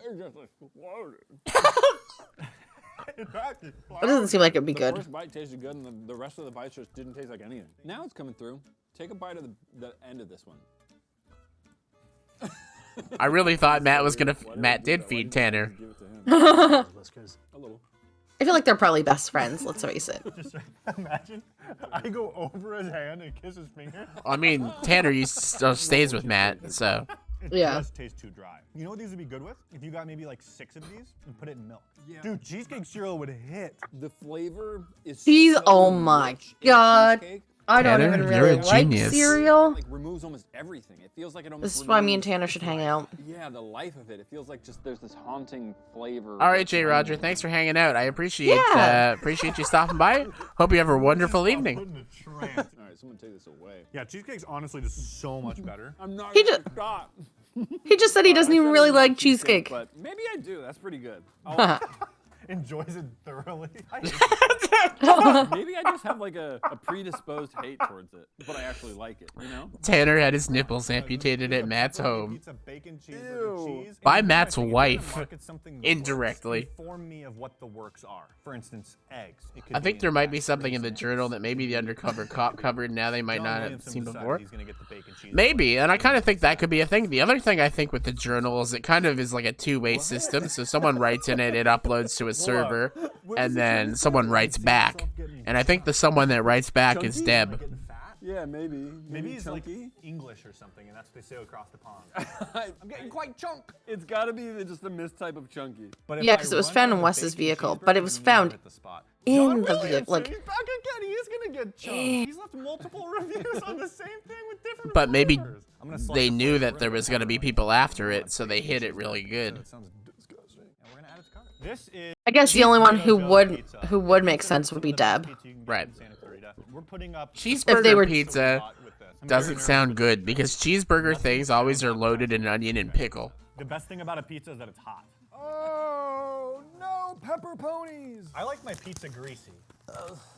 It's just like water. It doesn't seem like it'd be The good. first bite tasted good, and the rest of the bites just didn't taste like anything. Now it's coming through. Take a bite of the end of this one. I really thought Matt was gonna. Matt did feed Tanner. Give it to him. I A little. feel like they're probably best friends, let's face it. Just imagine I go over his hand and kiss his finger. I mean, Tanner still stays with Matt, so. It Yeah. does taste too dry. You know what these would be good with? If you got maybe like 6 of these and put it in milk. Yeah. Dude, cheesecake cereal would hit. The flavor is. He's, so oh my rich in God. cheesecake. I don't Tanner, even you're really a like genius. cereal. Like removes almost everything. It feels like it almost. This is why me and removes, Tanner should hang out. Yeah, the life of it. It feels like just there's this haunting flavor. All right, J. Roger, thanks for hanging out. I appreciate Yeah. appreciate you stopping by. Hope you have a wonderful Put evening. in a trance. All right, someone take this away. Yeah, cheesecake's honestly just so much better. I'm not He gonna just- stop. He just said he doesn't even really like cheesecake. But maybe I do. That's pretty good. Enjoys it thoroughly. Maybe I just have like a predisposed hate towards it, but I actually like it, you know? Tanner had his nipples amputated at Matt's home. Pizza, bacon, cheeseburger, Ew. cheese. By Anytime I Matt's think it's wife, gonna market something that indirectly. works, inform me of what the works are. For instance, eggs. It could I be think in there might be fact something in the raisins. journal that maybe the undercover cop covered. Now they might John not have Williamson seen decided before. he's gonna get the bacon cheeseburger. Maybe, and I kind of think that could be a thing. The other thing I think with the journal is it kind of is like a two-way system. So someone writes in it, it uploads to a server, and then someone writes back. And I think the someone that writes back is Am I Deb. getting fat? Yeah, maybe. Maybe he's like chunky. English or something, and that's what they say across the pond. I'm getting quite chunk. It's got to be just a mistype of chunky. But if Yeah, I 'cause it was run found out in of Wes's bacon vehicle, cheeseburger, but it was then you found hit the spot. in John the Williamson, vehicle, like- he's back again. He is gonna get chunked. He's left multiple reviews on the same thing with different. But maybe flavors. I'm gonna select they the knew flavor. that We're there gonna was add going to it be on. people after it, so they hit it really good. That sounds disgusting. And we're gonna add it to cart. This is. I guess the only one who Cheeseburger would pizza. make sense would be Deb. Pizza you can get Right. in Santa Clarita. We're putting up Cheeseburger If they were- pizza doesn't sound good because cheeseburger things always are loaded in onion and pickle. The best thing about a pizza is that it's hot. Oh, no, pepper ponies. I like my pizza greasy.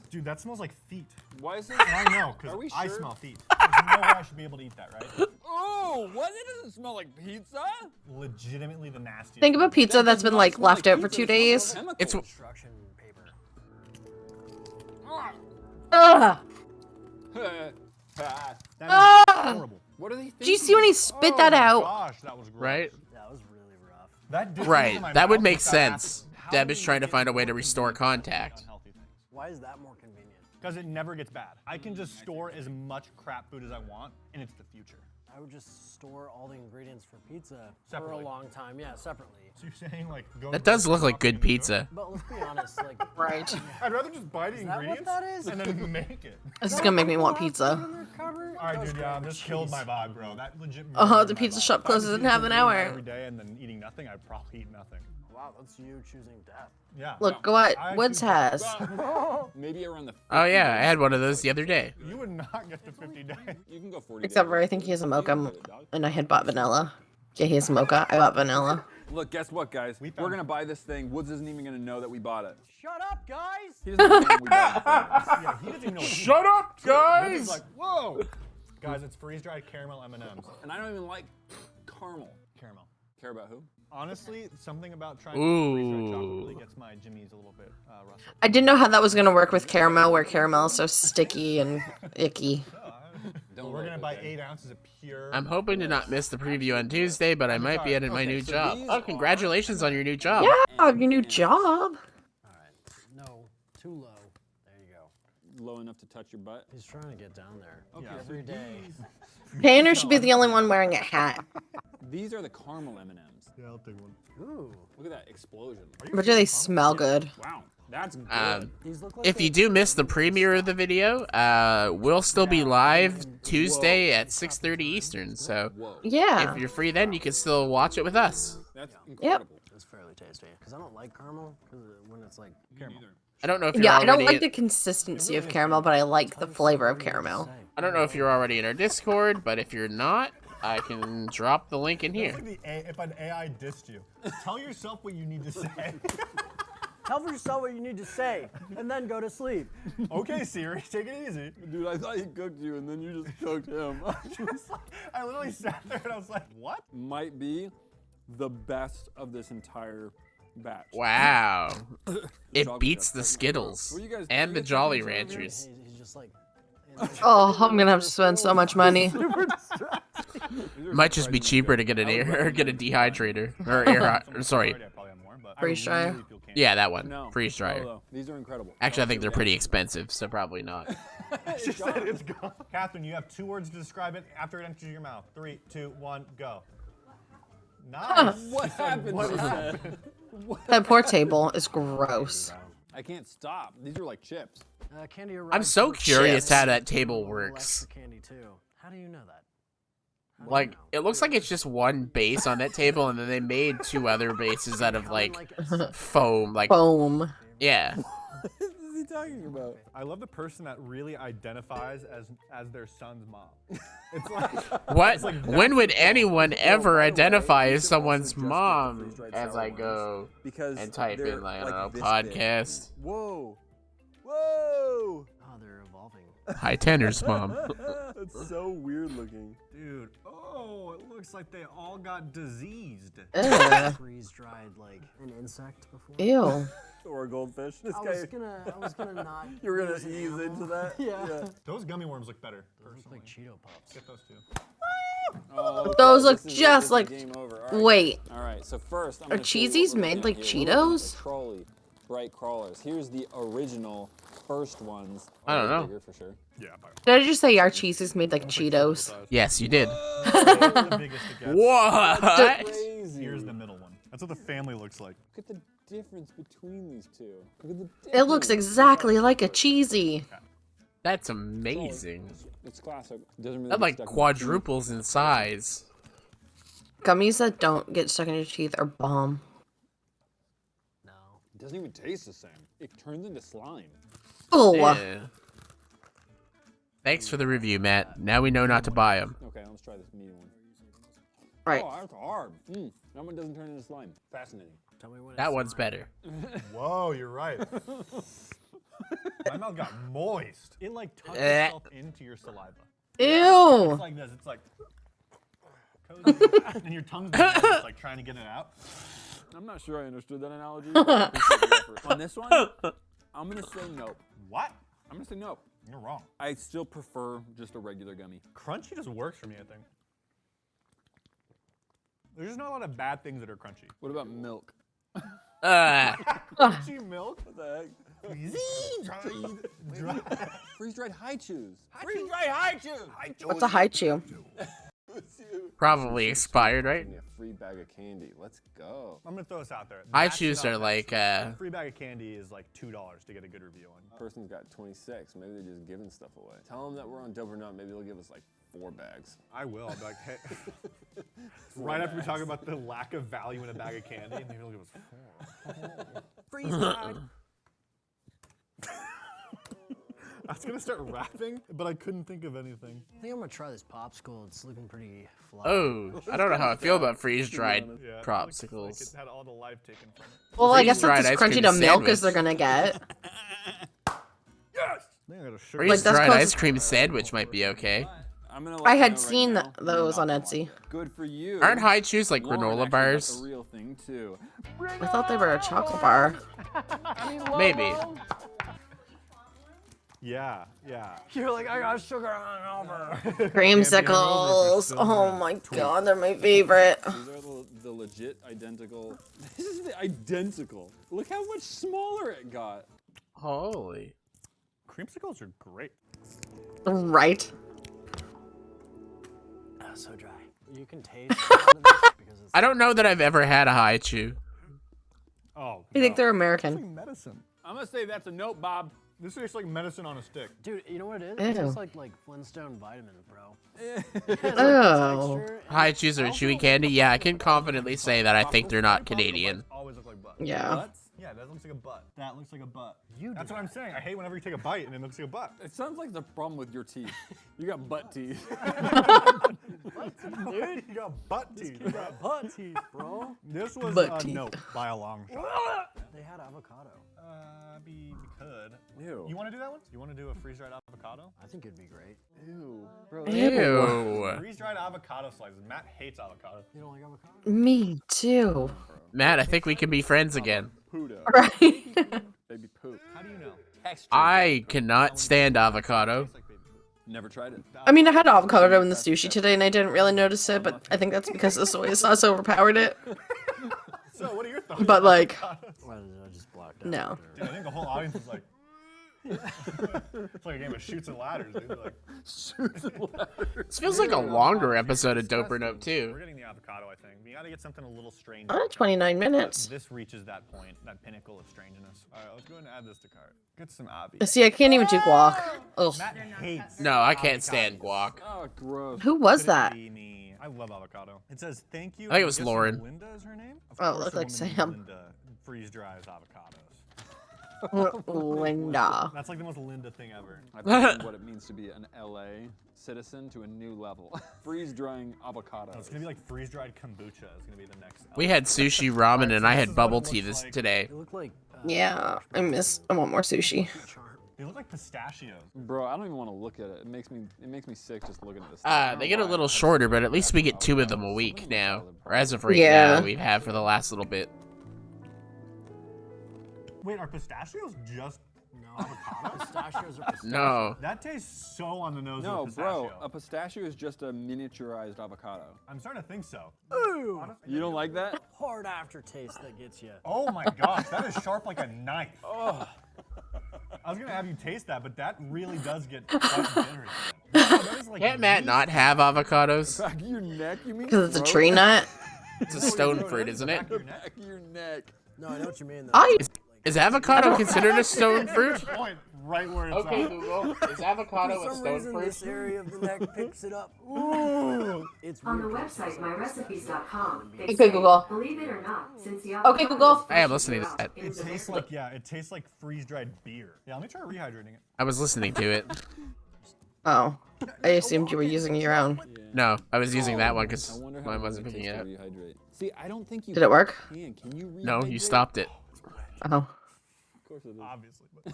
Dude, that smells like feet. Why is it? And I know, Are we because I sure? smell feet. There's no way I should be able to eat that, right? Oh, what? It doesn't smell like pizza? Legitimately the nastiest. Think of a thing. pizza that's been like Smell left out for pizza, 2 it smells days. like It's chemicals. Construction paper. Ugh. That is Ah! horrible. What are they thinking? Did you see when he spit that out? Gosh, that was gross. Right? That was really rough. That did Right. in my That would mouth make without sense. how Deb do is we trying to make find a it way to more restore convenient to make contact. unhealthy things? Why is that more convenient? Because it never gets bad. I can just store as much crap food as I want, and it's the future. I would just store all the ingredients for pizza for Separately. a long time. Yeah, separately. So you're saying like go. That does look like good pizza. But let's be honest, like Right. I'd rather just buy the Is that what ingredients that is? and then make it. This is gonna make me want pizza. All right, dude. Yeah, this killed my vibe, bro. That legit. Oh, murdered the my pizza vibe. shop If I was closes in eating half an pizza hour. every day and then eating nothing, I'd probably eat nothing. wow, that's you choosing death. Yeah. Look what I Woods choose- has. Maybe around the. Oh yeah, I had one of those the other day. You would not get to 50 days. You can go 40. Except days. for I think he has a mocha, and I had bought vanilla. Yeah, he has a mocha. I bought vanilla. Look, guess what, guys? We're gonna buy this thing. Woods isn't even gonna know that we bought it. Shut up, guys! He doesn't even know we bought it. Yeah, he doesn't even know. What Shut up, He's guys! like, whoa. Guys, it's freeze-dried caramel M&Ms. And I don't even like caramel. Caramel. Care about who? Honestly, something about trying to freeze-dried chocolate Ooh. really gets my jimmies a little bit rustled. I didn't know how that was gonna work with caramel, where caramel is so sticky and icky. Well, we're gonna buy 8 ounces of pure. I'm hoping to not miss the preview on Tuesday, but I might be at my new so job. these Oh, congratulations on your new job. Yeah, your new job. Alright, no, too low. There you go. Low enough to touch your butt. He's trying to get down there. Okay, so Every day. Tanner should be the only one wearing a hat. These are the caramel M&Ms. Yeah, I'll take one. Ooh. Look at that explosion. But do they smell good? Wow, that's good. These look like If you do miss the premiere of the video, we'll still be live Tuesday at 6:30 Eastern. So Whoa, Yeah. if you're free then, you can still watch it with us. that's Yep. incredible. It's fairly tasty. Because I don't like caramel, because when it's like caramel. I don't know if you're Yeah, I already don't like the consistency of caramel, but I like the flavor of caramel. I don't know if you're already in our Discord, but if you're not, I can drop the link in That's here. like if an AI dissed you. Tell yourself what you need to say. Tell yourself what you need to say, and then go to sleep. Okay, Siri, take it easy. Dude, I thought he cooked you and then you just cooked him. I literally sat there and I was like, what? Might be the best of this entire batch. Wow. It Chocolate beats chip. the Skittles What do you guys- and do the you guys Jolly think it's over here? Ranchers. He's just like. Oh, I'm gonna have to spend so much money. Might just be cheaper to get an air or get a dehydrator or sorry. I probably have more, but I Freeze dryer. really feel candy. Yeah, that one. No. Freeze dryer. No, these are incredible. Actually, I think they're pretty expensive, so probably not. She said it's gone. Catherine, you have 2 words to describe it after it enters your mouth. 3, 2, 1, go. Nice. What happened? What to happened? That poor table is gross. I can't stop. These are like chips. Candy I'm so arrives curious Chips. how that table with a little works. extra candy too. How do you know that? How do you Like, know? it looks like it's just one base on that table, and then they made 2 other bases out of, like, foam. Like, Foam. yeah. What is he talking about? I love the person that really identifies as their son's mom. It's like What? It's like When would that's- anyone ever by the way, identify these as are someone's also just the mom freeze-dried as sour I ones. go Because and type they're in, like, I don't like know, this big. podcast? Whoa. Whoa. Oh, they're evolving. Hi, Tanner's mom. That's so weird looking. Dude, oh, it looks like they all got diseased. Ugh. Freeze dried like an insect before. Ew. Or a goldfish. This I was gonna not. You were gonna use ease animal. into that? Yeah. Those gummy worms look better. Those look like Cheeto Puffs. Get those 2. Oh, okay, Those look this is just the like. game over. All right. Wait. All right, so first, I'm Are gonna show you what cheesies we're made looking like at here. We're looking at Cheetos? the Trolley Bright Crawlers. Here's the original first ones. I don't know. Bigger for sure. Yeah, Did I just say our cheese is made like Cheetos? Yes, you did. the biggest it gets. What? Crazy. Here's the middle one. That's what the family looks like. Look at the difference between these two. Look at the It looks difference. exactly like a cheesy. That's amazing. It's classic. Doesn't really That get like stuck in your quadruples in size. Gummies that don't get stuck in your teeth are bomb. No. teeth. It doesn't even taste the same. It turns into slime. Oh. Yeah. Thanks for the review, Matt. Now we know not to buy them. Okay, let's try this medium one. Right. Oh, that's hard. That one doesn't turn into slime. Fascinating. Tell me when That it's one's slime. better. Whoa, you're right. My mouth got moist. It like tucks Eh. itself into your saliva. Ew. It's like this. It's like cozy. And your tongue's just like trying to get it out. I'm not sure I understood that analogy. But I appreciate the effort. On this one, I'm gonna say nope. What? I'm gonna say nope. You're wrong. I still prefer just a regular gummy. Crunchy just works for me, I think. There's just not a lot of bad things that are crunchy. What about milk? Crunchy milk? What the heck? Freeze-dried high chews. Freeze-dried high chews. What's a high chew? Probably expired, right? Give me a free bag of candy. Let's go. I'm gonna throw this out there. High That's chews not are like, A free bag of candy is like $2 to get a good review on. Person's got 26. Maybe they're just giving stuff away. Tell them that we're on Dope or Not. Maybe they'll give us like 4 bags. I will. I'll be like, hey. Right after we talk about the lack of value in a bag of candy, maybe they'll give us 4. Freeze-dried. I was gonna start rapping, but I couldn't think of anything. I think I'm gonna try this popsicle. It's looking pretty flat. Oh, I don't know how I feel about freeze-dried Yeah, popsicles. Like it had all the life taken from it. Well, I guess Freeze-dried that's as ice crunchy cream to milk as sandwich. they're gonna get. Yes! I think I got a sugar. Like, that's Freeze-dried close- ice cream sandwich might be okay. I'm gonna I let you had know right seen now, those you're on not Etsy. Good for you. Aren't high chews like Lauren granola actually got bars? the real thing too. I thought they were a chocolate bar. Maybe. Yeah, yeah. You're like, I got sugar hangover. Creamsicles. Oh my god, they're my favorite. These are the legit identical. This is the identical. Look how much smaller it got. Holy. Creamsicles are great. Right. So dry. You can taste a lot of this because it's I don't know that I've ever had a high chew. Oh. I think they're It's American. like medicine. I'm gonna say that's a note, Bob. This tastes like medicine on a stick. Dude, you know what it is? Ew. It tastes like Flintstone vitamins, bro. Oh. High chews are chewy candy? Yeah, I can confidently say that I think they're not Canadian. Always look like butt. Yeah. Butts? Yeah, that looks like a butt. That looks like a butt. You That's do what I'm saying. I hate whenever you take a bite and it looks like a butt. It sounds like the problem with your teeth. You got butt teeth. dude. You got butt teeth. You got butt teeth, bro. This was Butt a teeth. note by a long shot. They had avocado. We could. Ew. You want to do that one? You want to do a freeze-dried avocado? I think it'd be great. Ew. Bro, Ew. Freeze-dried avocado slices. Matt hates avocado. You don't like avocado? Me too. Matt, I think we can be friends again. Puda. Right. Baby poop. How do you know? Texture. I cannot stand avocado. Never tried it. I mean, I had avocado in the sushi today and I didn't really notice it, but I think that's because the soy sauce overpowered it. So, what are your thoughts? But, like, Why did I just blacked out? no. Dude, I think the whole audience is like. It's like a game of shoots and ladders, dude. Like, This feels like a longer episode of Dope or Nope, we're too. getting the avocado, I think. We gotta get something a little strange. 29 minutes. This reaches that point, that pinnacle of strangeness. All right, let's go ahead and add this to cart. Get some obby. See, I can't even do guac. Ugh. Matt hates. No, I can't stand guac. Oh, gross. Who was Could it that? be me? I love avocado. It says thank you. I think it I'm was guessing Lauren. Linda is her name. Of Oh, it course looked a like woman named Sam. Linda freeze dries avocados. Linda. That's like the most Linda thing ever. I've learned what it means to be an LA citizen to a new level. Freeze drying avocado. No, it's gonna be like freeze dried kombucha. Is gonna be the next. We had sushi, ramen, and I had bubble tea this today. They look like. Yeah, I want more sushi. They look like pistachios. Bro, I don't even want to look at it. It makes me sick just looking at this. They get a little shorter, but at least we get 2 of them a week now. Or as of right Yeah. now, we've had for the last little bit. Wait, are pistachios just avocado? Pistachios are pistachios. No. That tastes so on the nose. No, of a pistachio. bro, a pistachio is just a miniaturized avocado. I'm starting to think so. Ooh. You don't like that? Hard aftertaste that gets you. Oh my gosh, that is sharp like a knife. Oh. I was gonna have you taste that, but that really does get quite bitter. Wow, that is like Can't Matt not have avocados? Back of your neck, you mean? Because it's a bro? tree nut. It's a stone fruit, isn't it? Back of your neck. No, I know what you mean. Though. I Is avocado considered a stone fruit? Point right where it's Okay, at. Google. Is avocado For a some stone reason, fruit? this area of the neck picks it up. Ooh. It's On the weird. website myrecipes.com, they Okay, say, Google. believe it or not, since the Okay, Google. I am listening to that. It tastes like it tastes like freeze dried beer. Yeah, let me try rehydrating it. I was listening to it. Oh, I assumed you were using your own. No, I was using that one I because wonder how mine long wasn't it picking takes it to up. rehydrate. See, I don't think you Did it work? can. Can you rehydrate? No, you stopped it. Oh. Of course it is. Obviously. But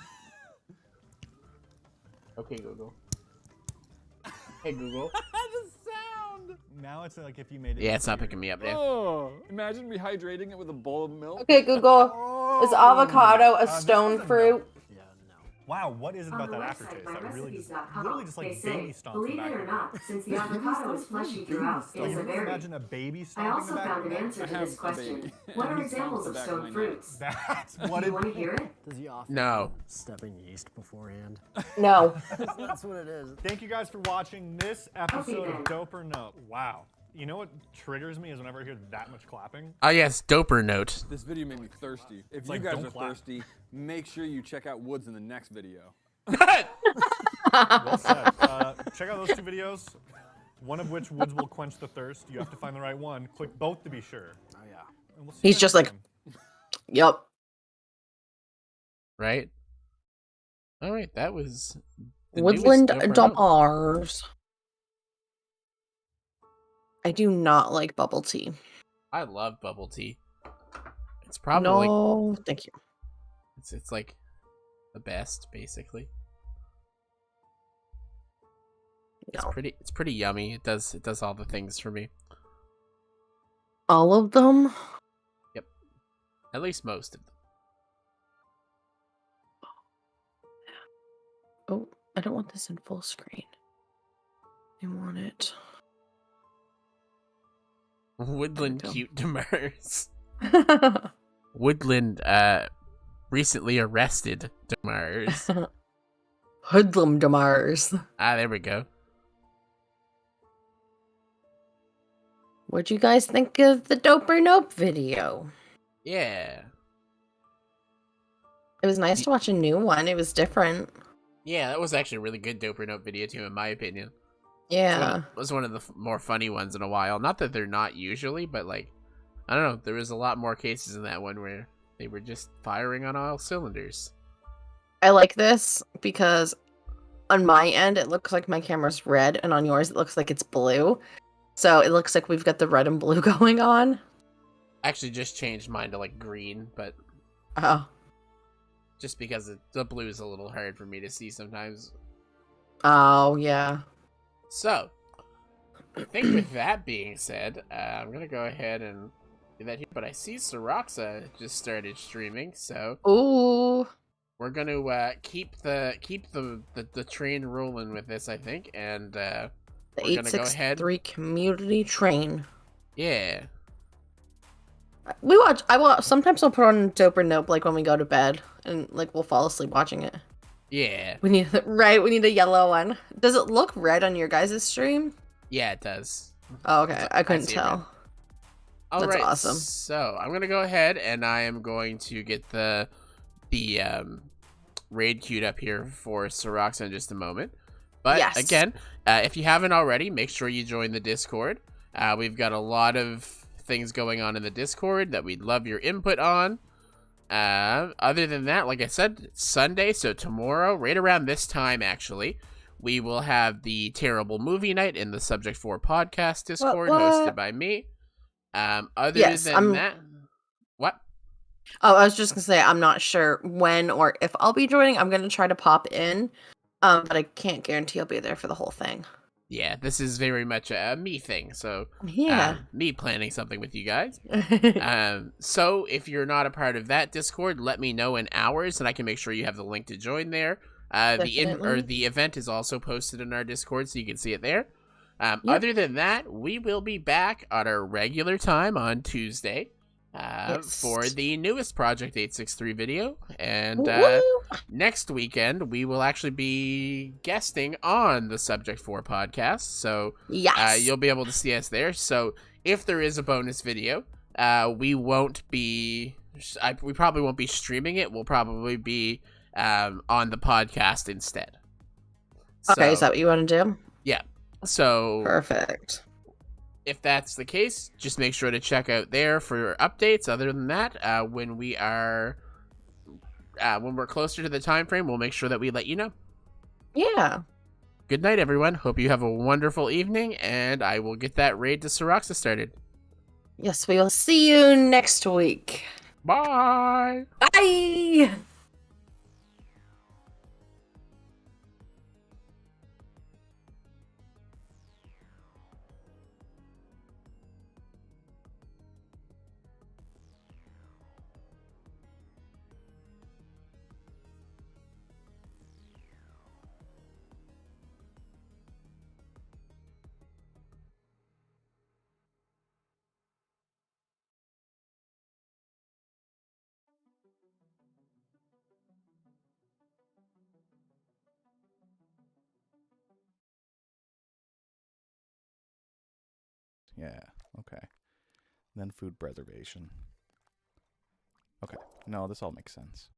Okay, Google. Hey, Google. The sound! now it's like if you made it. Yeah, it's not picking me up now. Oh, imagine rehydrating it with a bowl of milk. Okay, Google. Is avocado a stone fruit? Yeah, no. Wow, what is it On about the that website aftertaste that really just myrecipes.com, literally just they like say, baby stomps believe the back it or of not, since the avocado is fleshy throughout, it Like, is can a you berry. imagine a baby I stomping also the back found of an your neck? answer I to have this a question. baby, What and are he stomps examples the of back of stone my neck. fruits? That's Do what you it want to hear it? Does he offer No. stepping yeast beforehand? No. That's what it is. Thank you guys for watching this episode of then. Dope or No. Wow. You know what triggers me is whenever I hear that much clapping. Ah, yes, doper note. This video made me thirsty. If It's you like, guys don't are clap. thirsty, make sure you check out Woods in the next video. Well said. Check out those 2 videos, one of which Woods will quench the thirst. You have to find the right one. Click both to be sure. Oh yeah. And we'll see you He's next just like, time. yep. Right? All right, that was the Woodland newest Doper Note. Damars. I do not like bubble tea. I love bubble tea. It's probably like, No, thank you. it's like the best, basically. No. It's pretty yummy. It does all the things for me. All of them? Yep. At least most of them. Oh, I don't want this in full screen. I want it. Woodland go. cute demurs. Woodland recently arrested demurs. Hoodlum Damars. Ah, there we go. What'd you guys think of the Dope or Nope video? Yeah. It was nice to watch a new one. It was different. Yeah, that was actually a really good Doper Note video too, in my opinion. Yeah. It was one of the more funny ones in a while. Not that they're not usually, but like, I don't know. There was a lot more cases in that one where they were just firing on all cylinders. I like this because on my end, it looks like my camera's red, and on yours, it looks like it's blue. So it looks like we've got the red and blue going on. I actually just changed mine to like green, but Oh. just because the blue is a little hard for me to see sometimes. Oh, yeah. So, I think with that being said, I'm gonna go ahead and do that here. But I see Soroxa just started streaming, so Ooh. we're gonna keep the train rolling with this, I think, and The we're gonna go ahead. 863 community train. Yeah. Sometimes I'll put on Dope or Nope, like when we go to bed, and like we'll fall asleep watching it. Yeah. We need a yellow one. Does it look red on your guys' stream? Yeah, it does. Oh, okay. I couldn't see it red. tell. All That's right, awesome. So I'm gonna go ahead and I am going to get the raid queued up here for Soroxa in just a moment. But Yes. again, if you haven't already, make sure you join the Discord. We've got a lot of things going on in the Discord that we'd love your input on. Other than that, like I said, it's Sunday, so tomorrow, right around this time, actually, we will have the Terrible Movie Night in the Subject 4 podcast Discord, hosted by me. Other than that, what? Oh, I was just gonna say I'm not sure when or if I'll be joining. I'm gonna try to pop in, but I can't guarantee I'll be there for the whole thing. Yeah, this is very much a me thing, so Yeah. me planning something with you guys. So if you're not a part of that Discord, let me know in hours, and I can make sure you have the link to join there. The event is also posted in our Discord, so you can see it there. Other than that, we will be back at our regular time on Tuesday for the newest Project 863 video. And next weekend, we will actually be guesting on the Subject 4 podcast. So you'll be able to see us there. So if there is a bonus video, we probably won't be streaming it. We'll probably be on the podcast instead. Okay, is that what you want to do? Yeah. So perfect. If that's the case, just make sure to check out there for updates. Other than that, when we're closer to the time frame, we'll make sure that we let you know. Yeah. Good night, everyone. Hope you have a wonderful evening, and I will get that raid to Soroxa started. Yes, we will see you next week. Bye. Bye. Yeah. Okay. Then food preservation. Okay. No, this all makes sense.